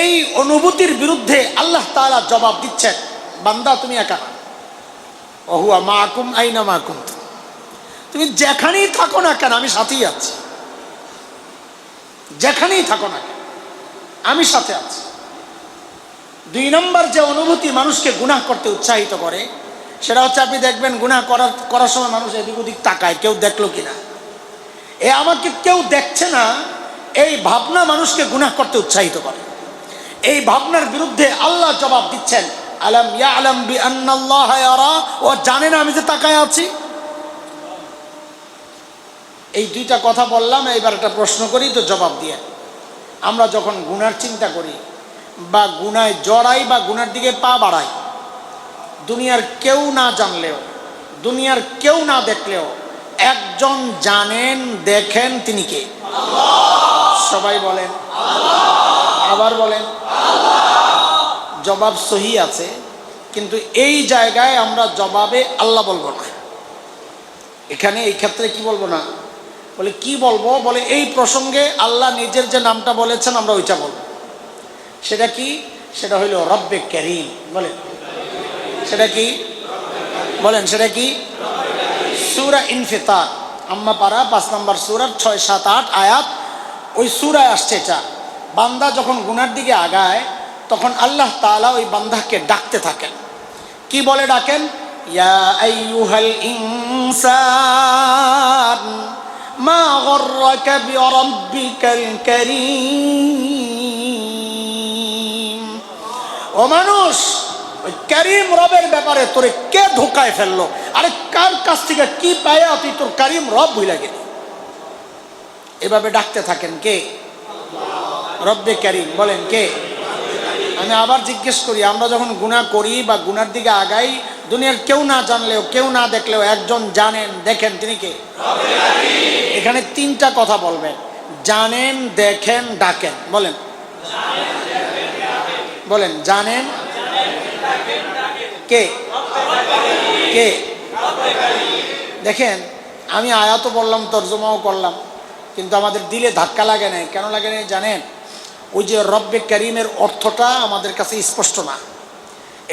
এই অনুভূতির বিরুদ্ধে আল্লাহ তাআলা জবাব দিচ্ছেন, বান্দা তুমি একা না, ওহুয়া মাকুম আইনা মা কুনতুম, তুমি যেখানেই থাকো না কেন আমি সাথেই আছি, যেখানেই থাকো না কেন আমি সাথে আছি। 2 নম্বর যে অনুভূতি মানুষকে গুনাহ করতে উৎসাহিত করে, সেটা হচ্ছে আপনি দেখবেন গুনাহ করার সময় মানুষ এদিক ওদিক তাকায়, কেউ দেখলো কিনা, আমাকে কেউ দেখছে না, এই ভাবনা মানুষকে গুনাহ করতে উৎসাহিত করে। এই ভাবনার বিরুদ্ধে আল্লাহ জবাব দিচ্ছেন, আলাম ইয়ালাম বিআন্নাল্লাহা ইয়ারা, ও জানে না আমি যে তাকায় আছি। এই 2টা কথা বললাম, এইবার একটা প্রশ্ন করি তো জবাব দিয়ে। আমরা যখন গুনার চিন্তা করি বা গুনায় জড়াই বা গুনার দিকে পা বাড়াই, দুনিয়ার কেউ না জানলেও, দুনিয়ার কেউ না দেখলেও একজন জানেন, দেখেন, তিনি কে? সবাই বলেন আবার বলেন। জবাব সহি আছে, কিন্তু এই জায়গায় আমরা জবাবে আল্লাহ বলবো না। এখানে এই ক্ষেত্রে কি বলবো না, বলে কি বলবো, বলে এই প্রসঙ্গে আল্লাহ নিজের যে নামটা বলেছেন আমরা ওইটা বলবো। সেটা কি? সেটা হইল রব্বে কারীম। বলেন সেটা কি? বলেন সেটা কি? সূরা ইনফিতার, আম্মা পারা 5 নম্বর সূরার 6, 7, 8 আয়াত, ওই সূরায় আসছে এটা। বান্দা যখন গুনার দিকে আগায় তখন আল্লাহ তাআলা ওই বান্দাকে ডাকতে থাকেন। কি বলে ডাকেন? ইয়া আইয়ুহাল ইনসান মা গররাকা বিরাব্বিকাল কারীম। ও মানুষ, ওই কারীম রবের ব্যাপারে তোরে কে ধোকায় ফেললো? আরে কার কাছ থেকে কি পায়া তুই তোর কারীম রব ভুলে গেলি? এভাবে ডাকতে থাকেন কে? রব্বে কারীম। বলেন কে? আমি আবার জিজ্ঞেস করি, আমরা যখন গুনাহ করি বা গুনার দিকে আগাই, দুনিয়ার কেউ না জানলেও, কেউ না দেখলেও একজন জানেন, দেখেন, তিনি কে? এখানে 3টা কথা বলবেন, জানেন, দেখেন, ডাকেন। বলেন বলেন জানেন কে? কে? দেখেন, আমি আয়াতও বললাম, তর্জমাও করলাম, কিন্তু আমাদের দিলে ধাক্কা লাগে নাই। কেন লাগে নাই জানেন? ওই যে রব্বে কারীমের অর্থটা আমাদের কাছে স্পষ্ট না।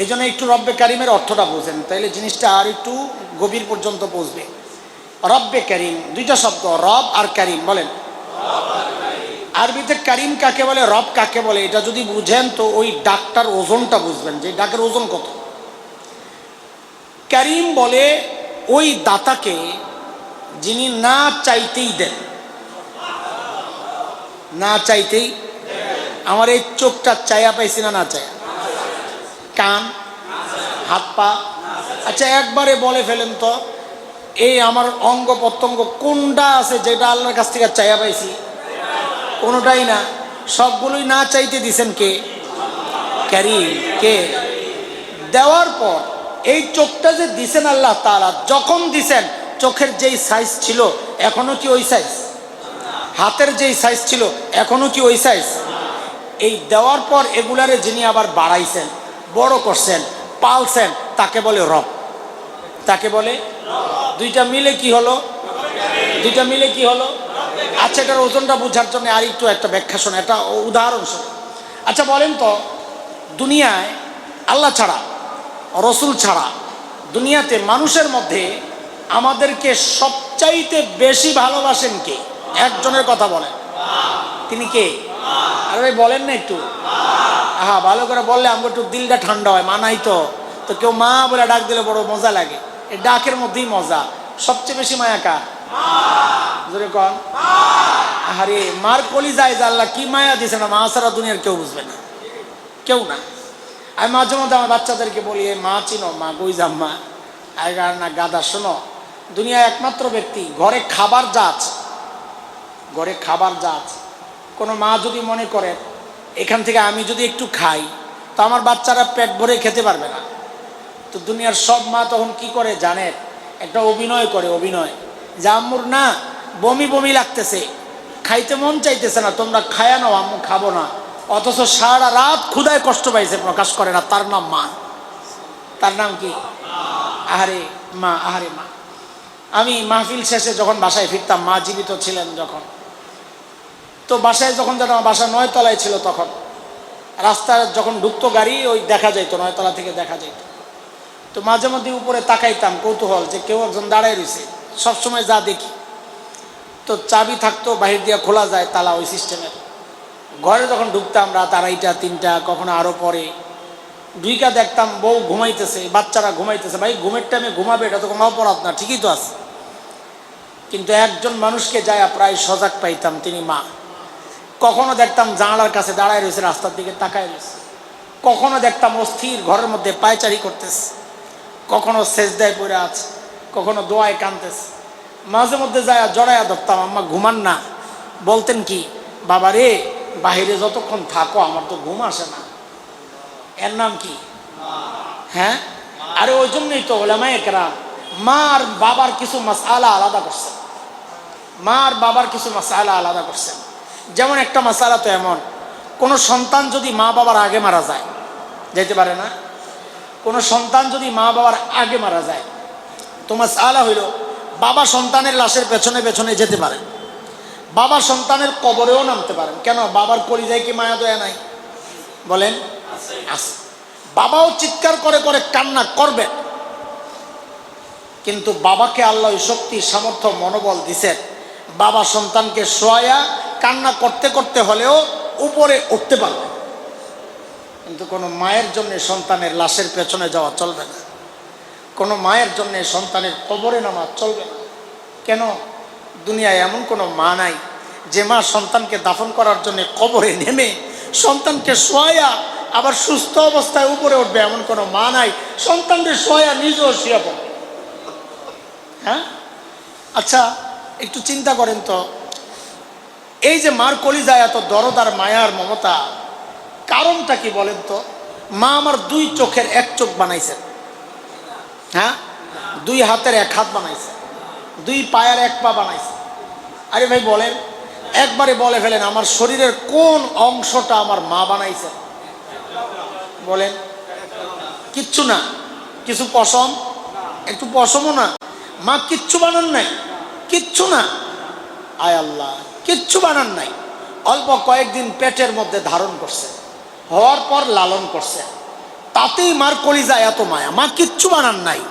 এই জন্য একটু রব্বে কারীমের অর্থটা বোঝেন, তাইলে জিনিসটা আর একটু গভীর পর্যন্ত পৌঁছবে। রব্বে কারীম 2টা শব্দ, রব আর কারীম। বলেন আরবিতে কারীম কাকে বলে, রব কাকে বলে, এটা যদি বুঝেন তো ওই ডাকটার ওজনটা বুঝবেন, যে ডাকের ওজন কত। কারীম বলে ওই দাতাকে যিনি না চাইতেই দেন, না চাইতেই। আমার এই চোখটা চায়া পাইছি না, না চায়া? কান, হাত, পা, আচ্ছা একবারে বলে ফেলেন তো, এই আমার অঙ্গ প্রত্যঙ্গ কোনটা আছে যেটা আল্লাহর কাছ থেকে চায়া পাইছি? কোনোটাই না, সবগুলোই না চাইতে দিছেন কে? কারীম। কে দেওয়ার পর এই চোখটা যে দিছেন আল্লাহ তাআলা, যখন দিছেন চোখের যেই সাইজ ছিল এখনো কি ওই সাইজ? হাতের যেই সাইজ ছিল এখনো কি ওই সাইজ? এই দেওয়ার পর এগুলারে যিনি আবার বাড়াইছেন, বড় করছেন, পালছেন, তাকে বলে রব। তাকে বলে দুইটা মিলে কি হলো? দুইটা মিলে কি হলো? আচ্ছা, এটার ওজনটা বোঝার জন্য আর একটু একটা ব্যাখ্যা শোনে, একটা উদাহরণ শোনে। আচ্ছা বলেন তো, দুনিয়ায় আল্লাহ ছাড়া, রসুল ছাড়া দুনিয়াতে মানুষের মধ্যে আমাদেরকে সবচাইতে বেশি ভালোবাসেন কে? একজনের কথা বলেন, তিনি কে? আরে ভাই বলেন না একটু, হ্যাঁ ভালো করে বললে আমার একটু দিলটা ঠান্ডা হয়। মানাই তো কেউ মা বলে ডাক দিলে বড় মজা লাগে, এই ডাকের মধ্যেই মজা। সবচেয়ে বেশি মায়া কার? জোরে কন। আরে মার কলিজায় যে আল্লাহ কি মায়া দিছে না, মা ছাড়া দুনিয়ার কেউ বুঝবে না, কেউ না। আমি মাঝে মধ্যে আমার বাচ্চাদেরকে বলি, মা চিনো? মা কই যাম মা? আর না গাদা, শোনো, দুনিয়ায় একমাত্র ব্যক্তি ঘরে খাবার যা আছে, ঘরে খাবার যা আছে, কোনো মা যদি মনে করে এখান থেকে আমি যদি একটু খাই তো আমার বাচ্চারা পেট ভরে খেতে পারবে না, তো দুনিয়ার সব মা তখন কি করে জানেন? একটা অভিনয় করে, অভিনয় যে আম্মুর না বমি বমি লাগতেছে, খাইতে মন চাইতেছে না, তোমরা খায়া নাও, আম্মু খাবো না। অথচ সারা রাত ক্ষুধায় কষ্ট পাইছে, প্রকাশ করে না। তার নাম মা। তার নাম কি? আহারে মা, আহারে মা। আমি মাহফিল শেষে যখন বাসায় ফিরতাম, মা জীবিত ছিলেন যখন, তো বাসায় যখন যেন বাসা 9 তলায় ছিল, তখন রাস্তায় যখন ঢুকতো গাড়ি ওই দেখা যাইত, 9 তলা থেকে দেখা যাইত। তো মাঝে মধ্যে উপরে তাকাইতাম কৌতূহল যে কেউ একজন দাঁড়ায় রয়েছে, সবসময় যা দেখি। তো চাবি থাকতো, বাহির দিয়ে খোলা যায় তালা, ওই সিস্টেমের। ঘরে যখন ঢুকতাম রাত 2:30 3টা, কখনো আরও পরে, ঢুইকা দেখতাম বউ ঘুমাইতেছে, বাচ্চারা ঘুমাইতেছে। ভাই ঘুমের টাইমে ঘুমাবে, এটা তো কোনো অপরাধ না, ঠিকই তো আছে। কিন্তু একজন মানুষকে যায় প্রায় সজাগ পাইতাম, তিনি মা। কখনো দেখতাম জানালার কাছে দাঁড়ায় রয়েছে, রাস্তার দিকে তাকায় রয়েছে। কখনো দেখতাম অস্থির ঘরের মধ্যে পায়চারি করতেছে, কখনো সেজদায় পড়ে আছে, কখনো দোয়ায় কাঁদতেছে। মাঝে মধ্যে যায় জড়াইয়া ধরতাম, আম্মা ঘুমান না। বলতেন কি, বাবা রে বাহিরে যতক্ষণ থাকো আমার তো ঘুম আসে না। এর নাম কি? হ্যাঁ। আরে ওই জন্যই তো ওলামায়ে কেরাম মা আর বাবার কিছু মাসআলা আলাদা করছেন। মা আর বাবার কিছু মাসআলা আলাদা করছেন। যেমন একটা মাসআলা তো এমন, কোনো সন্তান যদি মা বাবার আগে মারা যায়, যেতে পারে না। কোনো সন্তান যদি মা বাবার আগে মারা যায়, তো মাসআলা হইল বাবা সন্তানের লাশের পেছনে পেছনে যেতে পারে, বাবা সন্তানের কবরেও নামতে পারেন। কেন? বাবার কলিজায় কি মায়া দয়া নাই? বলেন আছে। বাবাও চিৎকার করে করে কান্না করবে, কিন্তু বাবাকে আল্লাহ শক্তি, সামর্থ্য, মনোবল দিছেন, বাবা সন্তানকে শোয়া কান্না করতে করতে হলেও উপরে উঠতে পারবে। কিন্তু কোনো মায়ের জন্য সন্তানের লাশের পেছনে যাওয়া চলবে না, কোনো মায়ের জন্য সন্তানের কবরে নামা চলবে না। কেন? দুনিয়ায় এমন কোনো মা নাই যে মা সন্তানকে দাফন করার জন্য কবরে নেমে সন্তানকে শোয়া আবার সুস্থ অবস্থায় উপরে উঠবে, এমন কোনো মা নাই। সন্তানকে শোয়া নিজেও শুয়ে পড়বে। হ্যাঁ, আচ্ছা একটু চিন্তা করেন তো, এই যে মার কলিজায় এত দরদ আর মায়ার মমতা, কারণটা কি বলেন তো? মা আমার 2 চোখের 1 চোখ বানাইছেন, হ্যাঁ, 2 হাতের 1 হাত বানাইছে, 2 পায়ের 1 পা বানাইছে। আরে ভাই বলেন, একবারে বলে ফেলেন, আমার শরীরের কোন অংশটা আমার মা বানাইছে? বলেন। কিচ্ছু না, কিছু পশম, একটু পশমও না, মা কিচ্ছু বানান নাই, কিচ্ছু না। আয় আল্লাহ, কিচ্ছু বানান নাই। অল্প কয়েকদিন পেটের মধ্যে ধারণ করছে, হওয়ার পর লালন করছে, তাতেই মার কলিজায় এত মায়া। মা কিচ্ছু বানান নাই,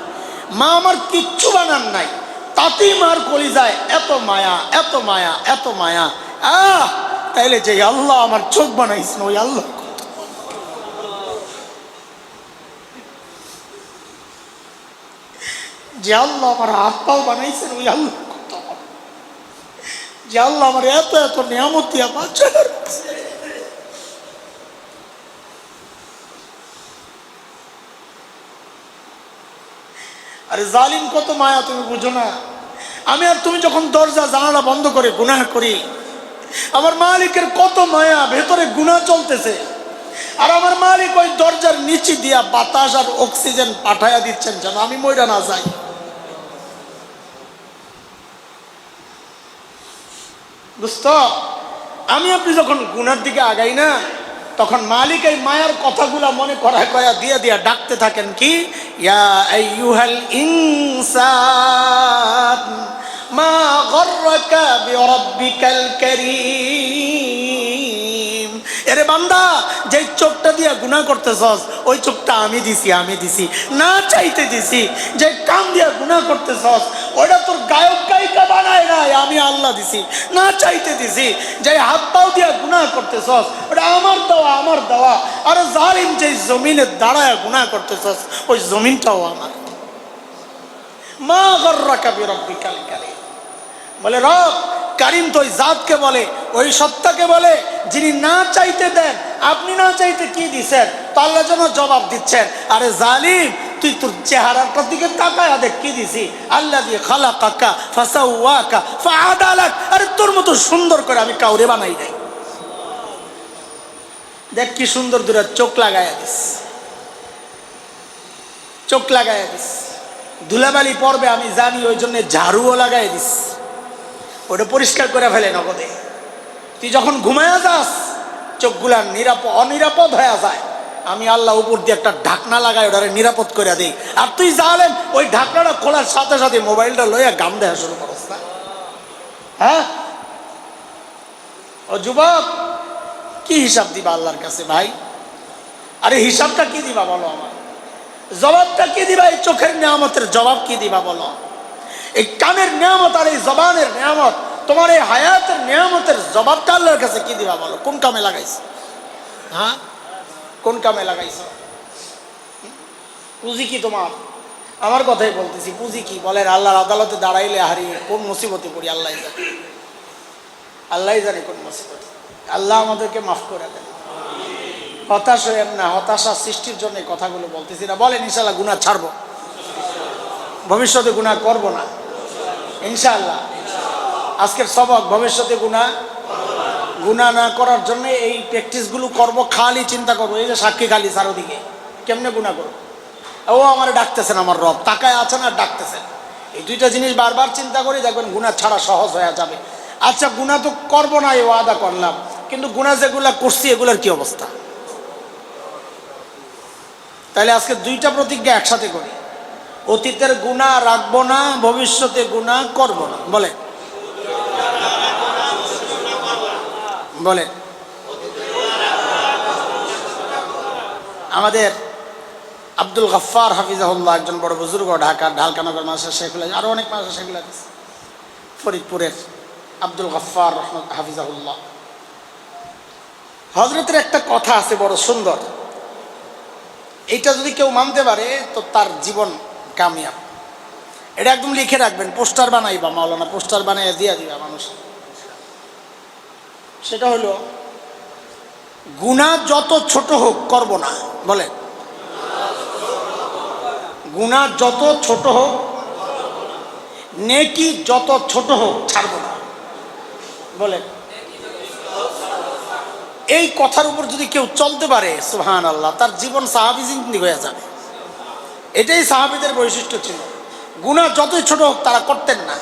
মা আমার কিচ্ছু বানান নাই, তাতেই মার কলিজায় এত মায়া, এত মায়া, এত মায়া। তাইলে যে আল্লাহ আমার চোখ বানাইছেন, ওই আল্লাহ, যে আল্লাহ আমার হাত পাও বানাইছেন, ওই আল্লাহ, যে আল্লাহ আমার এত এত নিয়ামত দিয়া বাচ্চা। আরে জালিম কত মায়া, তুমি বুঝো না? আমি আর তুমি যখন দরজা জানালা বন্ধ করে গুনাহ করি, আমার মালিকের কত মায়া, ভেতরে গুনাহ চলতেছে, আর আমার মালিক ওই দরজার নিচে দিয়া বাতাস আর অক্সিজেন পাঠায়া দিচ্ছেন যেন আমি মইরা না যাই। বুঝতো? আমি আপনি যখন গুনার দিকে আগাই না, তখন মালিক এই মায়ার কথাগুলা মনে করায় করা দিয়া দিয়া ডাকতে থাকেন কি, ইয়া আইয়ুহাল ইনসান মা গররাকা বিরাব্বিকাল কারীম। এরে বান্দা, যে চোখটা দিয়া গুনাহ করতেছস ওই চোখটা আমি দিছি, না চাইতে দিছি। যে কান দিয়া গুনাহ করতেছস ওটা তোর গায়ক গায়িকা বানায় নাই, আমি আল্লাহ দিছি, না চাইতে দিছি। যে হাত পাও দিয়া গুনাহ করতেছস ওটা আমার দেওয়া। আর জালিম যে জমিনে দাঁড়ায় গুনাহ করতেছস ওই জমিনটাও আমার। মা গররাকা বিরাব্বিকাল কারীম। বলে রব কারিম তো ওই জাতকে বলে, ওই সত্তাকে বলে যিনি না চাইতে দেন। আপনি না চাইতে কি দিচ্ছেন, তো আল্লাহ যেন জবাব দিচ্ছেন, আরে জালিম তুই তোর চেহারাটার দিকে তাকায় দেখ কি দিছি। আল্লাহ দিয়ে খালাকাকা ফাসাওয়াকা ফাআদালাক। আরে তোর মতো সুন্দর করে আমি কাউরে বানাই নাই। দেখ কি সুন্দর দূরে চোখ লাগাইয়া দিস, চোখ লাগাইয়া দিস। ধুলাবালি পড়বে আমি জানি, ওই জন্য ঝাড়ুও লাগাই দিস, ওটা পরিষ্কার করে ফেলে নগদে। তুই যখন ঘুমায়া যাস চোখগুলা অনিরাপদ হয়ে যায়, আমি আল্লাহ উপর দিয়ে একটা ঢাকনা লাগাই ওটারে নিরাপদ করে দিই। আর তুই জানেন ওই ঢাকনাটা খোলার সাথে সাথে মোবাইলটা লইয়া গান দেওয়া শুরু করস না? হ্যাঁ ও যুবক, কি হিসাব দিবা আল্লাহর কাছে ভাই? আরে হিসাবটা কি দিবা বলো আমার, জবাবটা কি দিবা? এই চোখের নিয়ামতের জবাব কি দিবা বলো? এই কানের নিয়ামত আর এই জবানের নিয়ামত, তোমার এই হায়াতের নিয়ামতের জবাবটা আল্লাহর কাছে কি দিবা বলো? কোন কামে লাগাইছো? হ্যাঁ কোন কামে লাগাইছো? পুঁজি কি তোমার? আমার কথাই বলতেছি, পুঁজি কি বলেন? আল্লাহর আদালতে দাঁড়াইলে হারিয়ে কোন মুসিবতে পড়ি আল্লাহ জানে, আল্লাহ জানে কোন মুসিবত। আল্লাহ আমাদেরকে মাফ করে দেন। হতাশ হইেন না, হতাশা সৃষ্টির জন্য কথাগুলো বলতেছি না। বলেন ইনশাআল্লাহ গুনাহ ছাড়বো, ভবিষ্যতে গুনাহ করব না ইনশাআল্লাহ। আজকের সবক ভবিষ্যতে গুনাহ না করার জন্য এই প্র্যাকটিসগুলো করব। খালি চিন্তা করবো, এই যে সাক্ষী খালি চারোদিকে কেমনে গুনাহ করবো, ও আমার ডাকতেছেন, আমার রব তাকায় আছেন আর ডাকতেছেন। এই দুইটা জিনিস বারবার চিন্তা করি, দেখবেন গুনাহ ছাড়া সহজ হয়ে যাবে। আচ্ছা গুনাহ তো করবো না এই ওয়াদা করলাম, কিন্তু গুনাহ যেগুলা করছি এগুলোর কি অবস্থা? তাহলে আজকে দুইটা প্রতিজ্ঞা একসাথে করি, অতীতের গুনাহ রাখবো না, ভবিষ্যতে গুনাহ করব না। বলে বলে আমাদের আব্দুল গফফার হাফিজাহুল্লাহ একজন বড় বুজুর্গ, ঢাকার ঢালকানগর মাদ্রাসা শেখুল, আরো অনেক মাদ্রাসা শেখুল হাদিস, ফরিদপুরের আব্দুল গফফার হাফিজাহুল্লাহ, হযরতের একটা কথা আছে বড় সুন্দর। এইটা যদি কেউ মানতে পারে তো তার জীবন কামিয়াব। এটা একদম লিখে রাখবেন, পোস্টার বানাইবা, মাওলানা পোস্টার বানাইয়া দিয়া দিবা মানুষ। সেটা হলো গুনাহ যত ছোট হোক করব না। বলে গুনাহ যত ছোট হোক, নেকি যত ছোট হোক ছাড়ব না। বলে এই কথার উপর যদি কেউ চলতে পারে সুবহানাল্লাহ, তার জীবন সাহাবী জিন্দেগি হয়ে যাবে। এটাই সাহাবীদের বৈশিষ্ট্য ছিল। গুনাহ যতই ছোট হোক তারা করতেন না,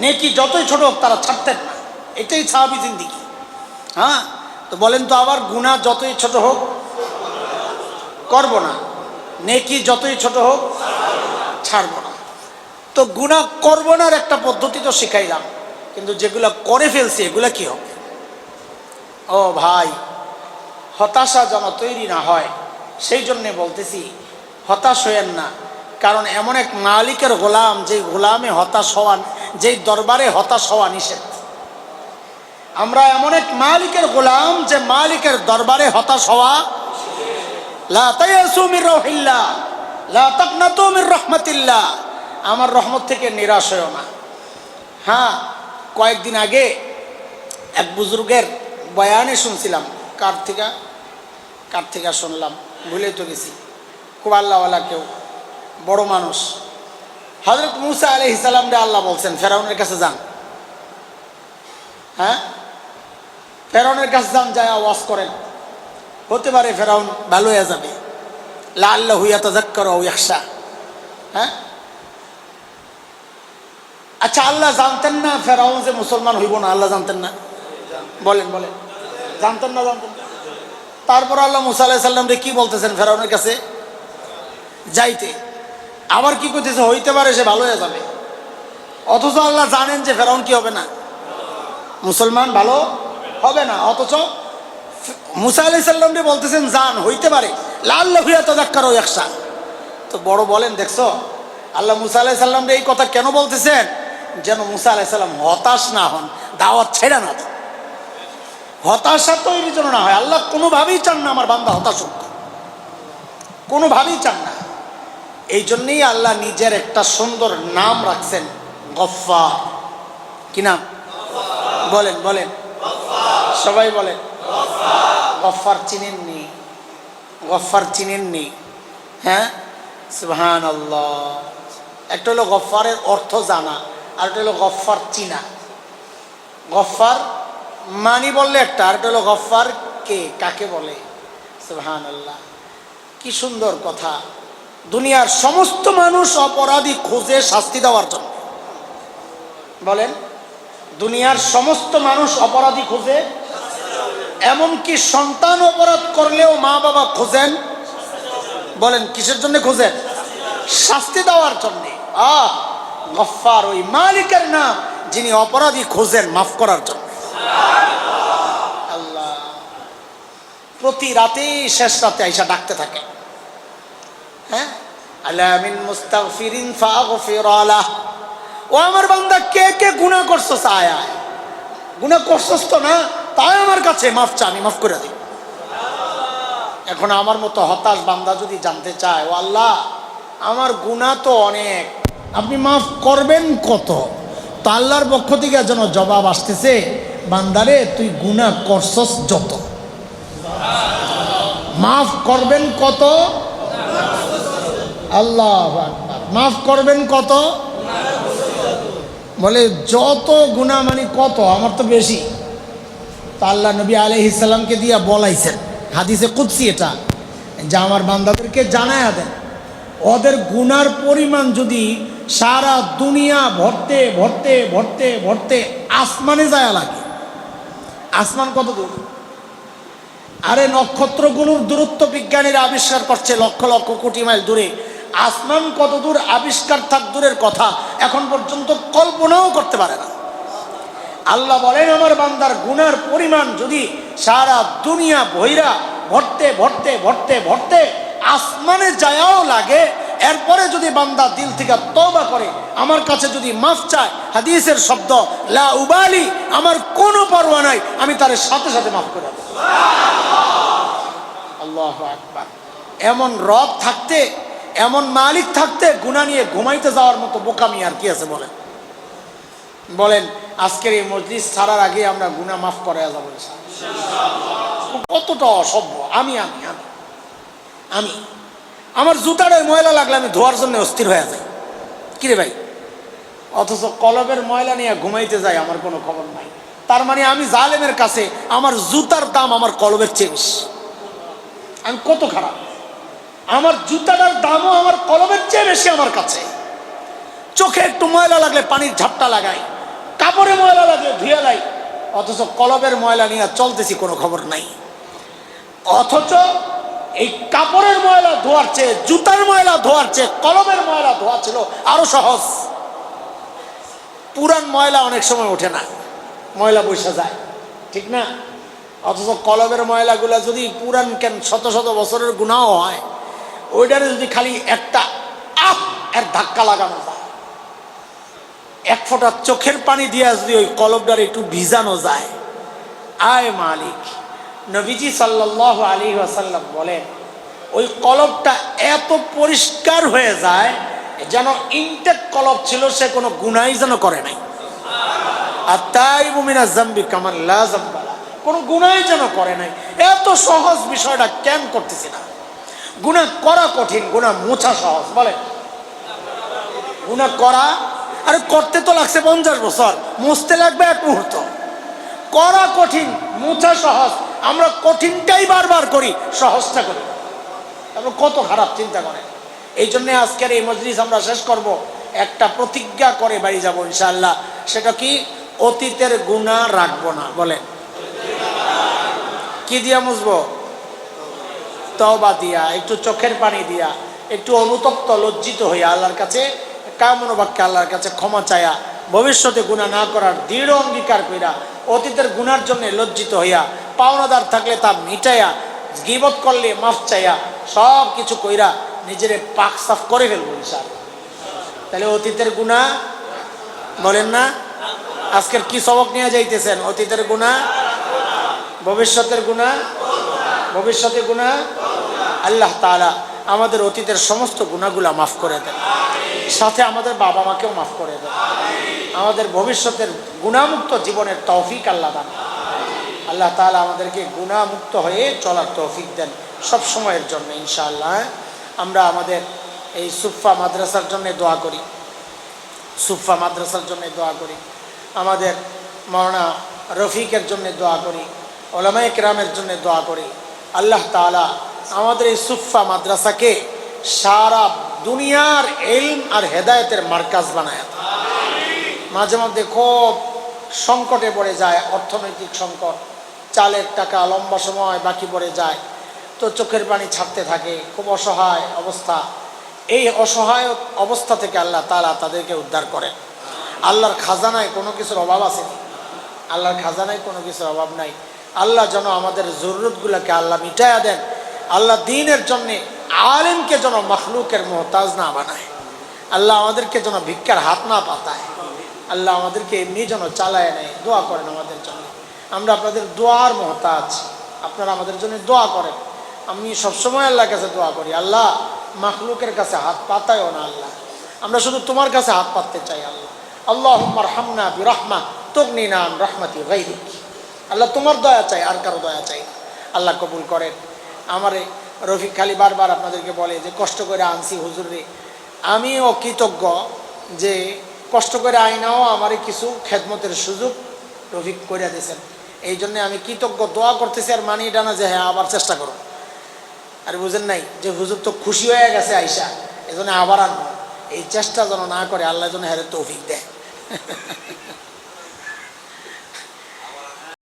নেকি যতই ছোট হোক তারা ছাড়তেন না। এটাই সাহাবী জিন্দেগি। হ্যাঁ তো বলেন তো আবার, গুনাহ যতই ছোট হোক করব না, নেকি যতই ছোট হোক ছাড়ব না। তো গুনাহ করব না একটা পদ্ধতি তো শিখাইলাম, কিন্তু যেগুলো করে ফেলছি এগুলা কি হবে? ও ভাই, হতাশা যেন তৈরি না হয় সেই জন্যে বলতেছি, হতাশ হইয়েন না। কারণ এমন এক মালিকের গোলাম, যেই গোলামে হতাশ হওয়া, যেই দরবারে হতাশ হওয়া নিষেধ। আমরা এমন এক মালিকের গোলাম যে মালিকের দরবারে হতাশ হওয়া, লা তায়াসু মির রাহিল্লাহ লা তাকনাতু মির রাহমাতিল্লাহ, আমার রহমত থেকে নিরাশ হইও না। হ্যাঁ কয়েকদিন আগে এক বুজুর্গের বয়ানে শুনছিলাম, কার থেকে শুনলাম ভুলে তো গেছি, খুব আল্লাহওয়ালা কেউ, বড় মানুষ। হযরত মূসা আলাইহিস সালাম রে আল্লাহ বলছেন ফেরাউনের কাছে যান। হ্যাঁ ফেরাউনের কাছে যান, যায় ওয়াজ করেন, হতে পারে ফেরাউন ভালো হয়ে যাবে। লাআল্লাহু ইয়াতাযাক্কারু আও ইয়াখশা। হ্যাঁ, আচ্ছা, আল্লাহ জানতেন না ফেরাউন যে মুসলমান হইব না? আল্লাহ জানতেন না? বলেন বলেন, জানতেন না? জানতেন। তারপর আল্লাহ মুসা আলাইহিস সালামকে কি বলতেছেন? ফেরাউনের কাছে যাইতে। আবার কি করতেছে? হইতে পারে সে ভালো হয়ে যাবে। অথচ আল্লাহ জানেন যে ফেরাউন কি হবে না, মুসলমান ভালো হবে না। অথচ মুসা আলাইহিস সালামকে বলতেছেন যান, হইতে পারে, লাআল্লাহু ইয়াতাযাক্কারু আও ইয়াখশা। তো বড় বলেন, দেখছো আল্লাহ মুসা আলাইহিস সালামকে এই কথা কেন বলতেছেন? যেন মুসা আলাইহিস সালাম হতাশ না হন, দাওয়াত ছেড়ে না দেন। হতাশা তো এর জন্য না হয়, আল্লাহ কোনোভাবেই চান না আমার বান্দা হতাশ হোক, কোনোভাবেই চান না। এই জন্যই আল্লাহ নিজের একটা সুন্দর নাম রাখছেন, গফফার। কি নাম? বলেন বলেন, সবাই বলেন। গফফার চিনেননি? গফফার চিনেননি? হ্যাঁ, সুবহানাল্লাহ। একটা হলো গফফারের অর্থ জানা, আর একটা হলো গফফার চিনা। গফফার মানি বললে একটা, আর একটা হলো গফফার কে, কাকে বলে। সুবহানাল্লাহ, কি সুন্দর কথা। দুনিয়ার সমস্ত মানুষ অপরাধী খুঁজে শাস্তি দেওয়ার জন্য। বলেন, দুনিয়ার সমস্ত মানুষ অপরাধী খুঁজে, এমনকি সন্তান অপরাধ করলেও মা বাবা খোঁজেন। বলেন, কিসের জন্য খোঁজেন? শাস্তি দেওয়ার জন্য। গফফার ওই মালিকের নাম যিনি অপরাধী খোঁজেন মাফ করার জন্য। আল্লাহ প্রতি রাতে শেষ রাতে আইসা ডাকতে থাকে। হ্যাঁ, আলা মিন মুস্তাগফিরিন ফাগফির লাহ। ও আমার বান্দা, কে কে গুনাহ করছস? আয় আয়, গুনাহ করছস তো না, তাই আমার কাছে মাফ চা, আমি মাফ করে দিই। এখন আমার মতো হতাশ বান্দা যদি জানতে চায়, ও আল্লাহ আমার গুনাহ তো অনেক, আপনি মাফ করবেন কত? তো আল্লাহর পক্ষ থেকে যেন জবাব আসতেছে, বান্দারে তুই গুনাহ করছস যত, মাফ করবেন কত? আল্লাহু আকবার, মাফ করবেন কত? বলে যত গুনাহ মানে কত? আমার তো বেশি। তা আল্লাহ নবী আলাইহিস সালামকে দিয়া বলাইছেন, হাদিসে কুদসি এটা, যে আমার বান্দাদেরকে জানায়া দেন ওদের গুনার পরিমাণ যদি সারা দুনিয়া ভরতে ভরতে ভরতে ভরতে আসমানে যায় লাগে। আসমান কত দূর? আরে নক্ষত্রগুলোর দূরত্ব বিজ্ঞানীরা আবিষ্কার করছে লক্ষ লক্ষ কোটি মাইল দূরে। আসমান কত দূর আবিষ্কার থাক দূরের কথা, এখন পর্যন্ত কল্পনাও করতে পারে না। আল্লাহ বলেন, আমার বান্দার গুনার পরিমাণ যদি সারা দুনিয়া ভৈরা ভরতে ভরতে ভরতে ভরতে আসমানে যায়াও লাগে, এরপরে যদি বান্দা দিল থেকে তওবা করে আমার কাছে যদি মাফ চায়, হাদিসের শব্দ লা উবালি, আমার কোনো পরোয়া নাই, আমি তার সাথে সাথে মাফ করে দেব। আল্লাহু আকবার। এমন রব থাকতে, এমন মালিক থাকতে গুনাহ নিয়ে ঘুমাইতে যাওয়ার মতো বোকামি আর কি আছে? বলেন বলেন, আজকের এই মজলিস ছাড়ার আগে আমরা গুনাহ মাফ করে যাব ইনশাআল্লাহ। কতটা অসভ্য আমি আমি আমি আমি আমার জুতার ময়লা লাগলে আমি ধোয়ার জন্য অস্থির হয়ে যাই। কিরে ভাই, অথচ কলবের ময়লা নিয়ে ঘুমাইতে যাই, আমার কোনো খবর নাই। তার মানে আমি জালেমের কাছে আমার জুতার দাম আমার কলবের চেয়ে বেশি। আমি কত খারাপ, আমার জুতাটার দামও আমার কলবের চেয়ে বেশি আমার কাছে। চোখে একটু ময়লা লাগলে পানির ঝাপটা লাগাই, কাপড়ে ময়লা লাগলে ধুয়ে লাই, অথচ কলবের ময়লা নিয়ে চলতেছি, কোনো খবর নাই। অথচ এই কাপড়ের ময়লা ধোয়ার চেয়ে, জুতার ময়লা ধোয়ার চেয়ে কলবের ময়লা ধোয়া ছিল আরো সহজ। পুরান ময়লা অনেক সময় ওঠে না, ময়লা বসে যায়, ঠিক না? অথচ কলবের ময়লাগুলা যদি পুরান কেন শত শত বছরের গুনাহ হয়, ওইটারে যদি খালি একটা এর ধাক্কা লাগানো যায়, এক ফোঁটা চোখের পানি দিয়ে যদি ওই কলবটার একটু ভিজানো যায়, আয় মালিক। নবীজি সাল্লাল্লাহু আলাইহি ওয়াসাল্লাম বলেন, ওই কলবটা এত পরিষ্কার হয়ে যায় যেন ইনটেক কলব ছিল, সে কোনো গুনাহই যেন করে নাই। আত-তাইবু মিনাজ যামবি কামান লা যামবা লা, কোনো গুনাহই যেন করে নাই। এত সহজ বিষয়টা কেন করতেছি না? গুনাহ করা কঠিন, গুনাহ মোছা সহজ। বলে গুনাহ করা, আরে করতে তো লাগছে 50 বছর, মুছতে লাগবে 1 মুহূর্ত। করা কঠিন, মুছা সহজ। আমরা কঠিনটাই বারবার করি, সহজটা করি। তারপর কত খারাপ চিন্তা করেন। এই জন্যে আজকের এই মজলিস আমরা শেষ করব একটা প্রতিজ্ঞা করে বাড়ি যাব ইনশাআল্লাহ। সেটা কি? অতীতের গুনাহ রাখবো না। বলেন কি দিয়া মুছবো? তওবা দিয়া, একটু চোখের পানি দিয়া, একটু অনুতপ্ত লজ্জিত হইয়া আল্লাহর কাছে কামনা বাক্যে আল্লাহর কাছে ক্ষমা চায়া, ভবিষ্যতে গুনাহ না করার দৃঢ় অঙ্গীকার কইরা, অতীতের গুনার জন্য লজ্জিত হইয়া, পাওনাদার থাকলে তা মিটাইয়া, গীবত করলে মাফ চাইয়া, সব কিছু কইরা নিজেরে পাক সাফ করে ফেলবো ইনশাআল্লাহ। তাহলে অতীতের গুনাহ বলেন না? আজকের কি সবক নিয়ে যাইতেছেন? অতীতের গুনাহ, ভবিষ্যতের গুনাহ, ভবিষ্যতের গুনাহ। আল্লাহ তাআলা আমাদের অতীতের সমস্ত গুনাহগুলা মাফ করে দেন, সাথে আমাদের বাবা মাকেও মাফ করে দেন। আমাদের ভবিষ্যতের গুনাহমুক্ত জীবনের তৌফিক আল্লাহ দান। আল্লাহ তাআলা আমাদেরকে গুনাহমুক্ত হয়ে চলার তৌফিক দেন সব সময়ের জন্য ইনশাআল্লাহ। আমরা আমাদের এই সুফা মাদ্রাসার জন্য দোয়া করি, সুফা মাদ্রাসার জন্য দোয়া করি, আমাদের মাওলানা রফিকের জন্য দোয়া করি, উলামায়ে কেরামের জন্য দোয়া করি। আল্লাহ তাআলা আমাদের এই সুফা মাদ্রাসাকে সারা দুনিয়ার ইলম আর হেদায়েতের মার্কাজ বানায়। মাঝে মধ্যে খুব সংকটে পড়ে যায়, অর্থনৈতিক সংকট, চালের টাকা লম্বা সময় বাকি পড়ে যায়, তো চোখের পানি ছাড়তে থাকে, খুব অসহায় অবস্থা। এই অসহায় অবস্থা থেকে আল্লাহ তাআলা তাদেরকে উদ্ধার করেন। আল্লাহর খাজানায় কোনো কিছুর অভাব আছে? আল্লাহর খাজানায় কোনো কিছুর অভাব নাই। আল্লাহ যেন আমাদের জরুরতগুলোকে আল্লাহ মিটাইয়া দেন। আল্লাহ দ্বীনের জন্যে আলেমকে যেন মখলুকের মুহতাজ না বানায়। আল্লাহ আমাদেরকে যেন ভিক্ষার হাত না পাতায়। আল্লাহ আমাদেরকে এমনি যেন চালায় নেয়। দোয়া করেন আমাদের জন্য। আমরা আপনাদের দোয়ার মুহতাজ, আপনারা আমাদের জন্য দোয়া করেন। আমি সবসময় আল্লাহর কাছে দোয়া করি, আল্লাহ মখলুকের কাছে হাত পাতায়ও না। আল্লাহ আমরা শুধু তোমার কাছে হাত পাততে চাই। আল্লাহ আল্লাহুম্মা আরহামনা বিরহমা তুগনিনা আন রাহমাতি গায়রিক। আল্লাহ তোমার দয়া চাই, আর কারো দয়া চাই। আল্লাহ কবুল করেন। আমারে রফিক খালি বারবার আপনাদেরকে বলে যে কষ্ট করে আনছি হুজুর রে। আমিও কৃতজ্ঞ যে কষ্ট করে আইনাও আমারে কিছু খেদমতের সুযোগ রফিক করে দিয়েছেন। এই জন্য আমি কৃতজ্ঞ, দোয়া করতেছি। আর মানি এটা না যে হ্যাঁ আবার চেষ্টা করো। আর বুঝেন নাই যে হুজুর তো খুশি হয়ে গেছে আইসা, এই জন্য আবার আনবো। এই চেষ্টা যেন না করে, আল্লাহ যেন হেরে তৌফিক দেয়।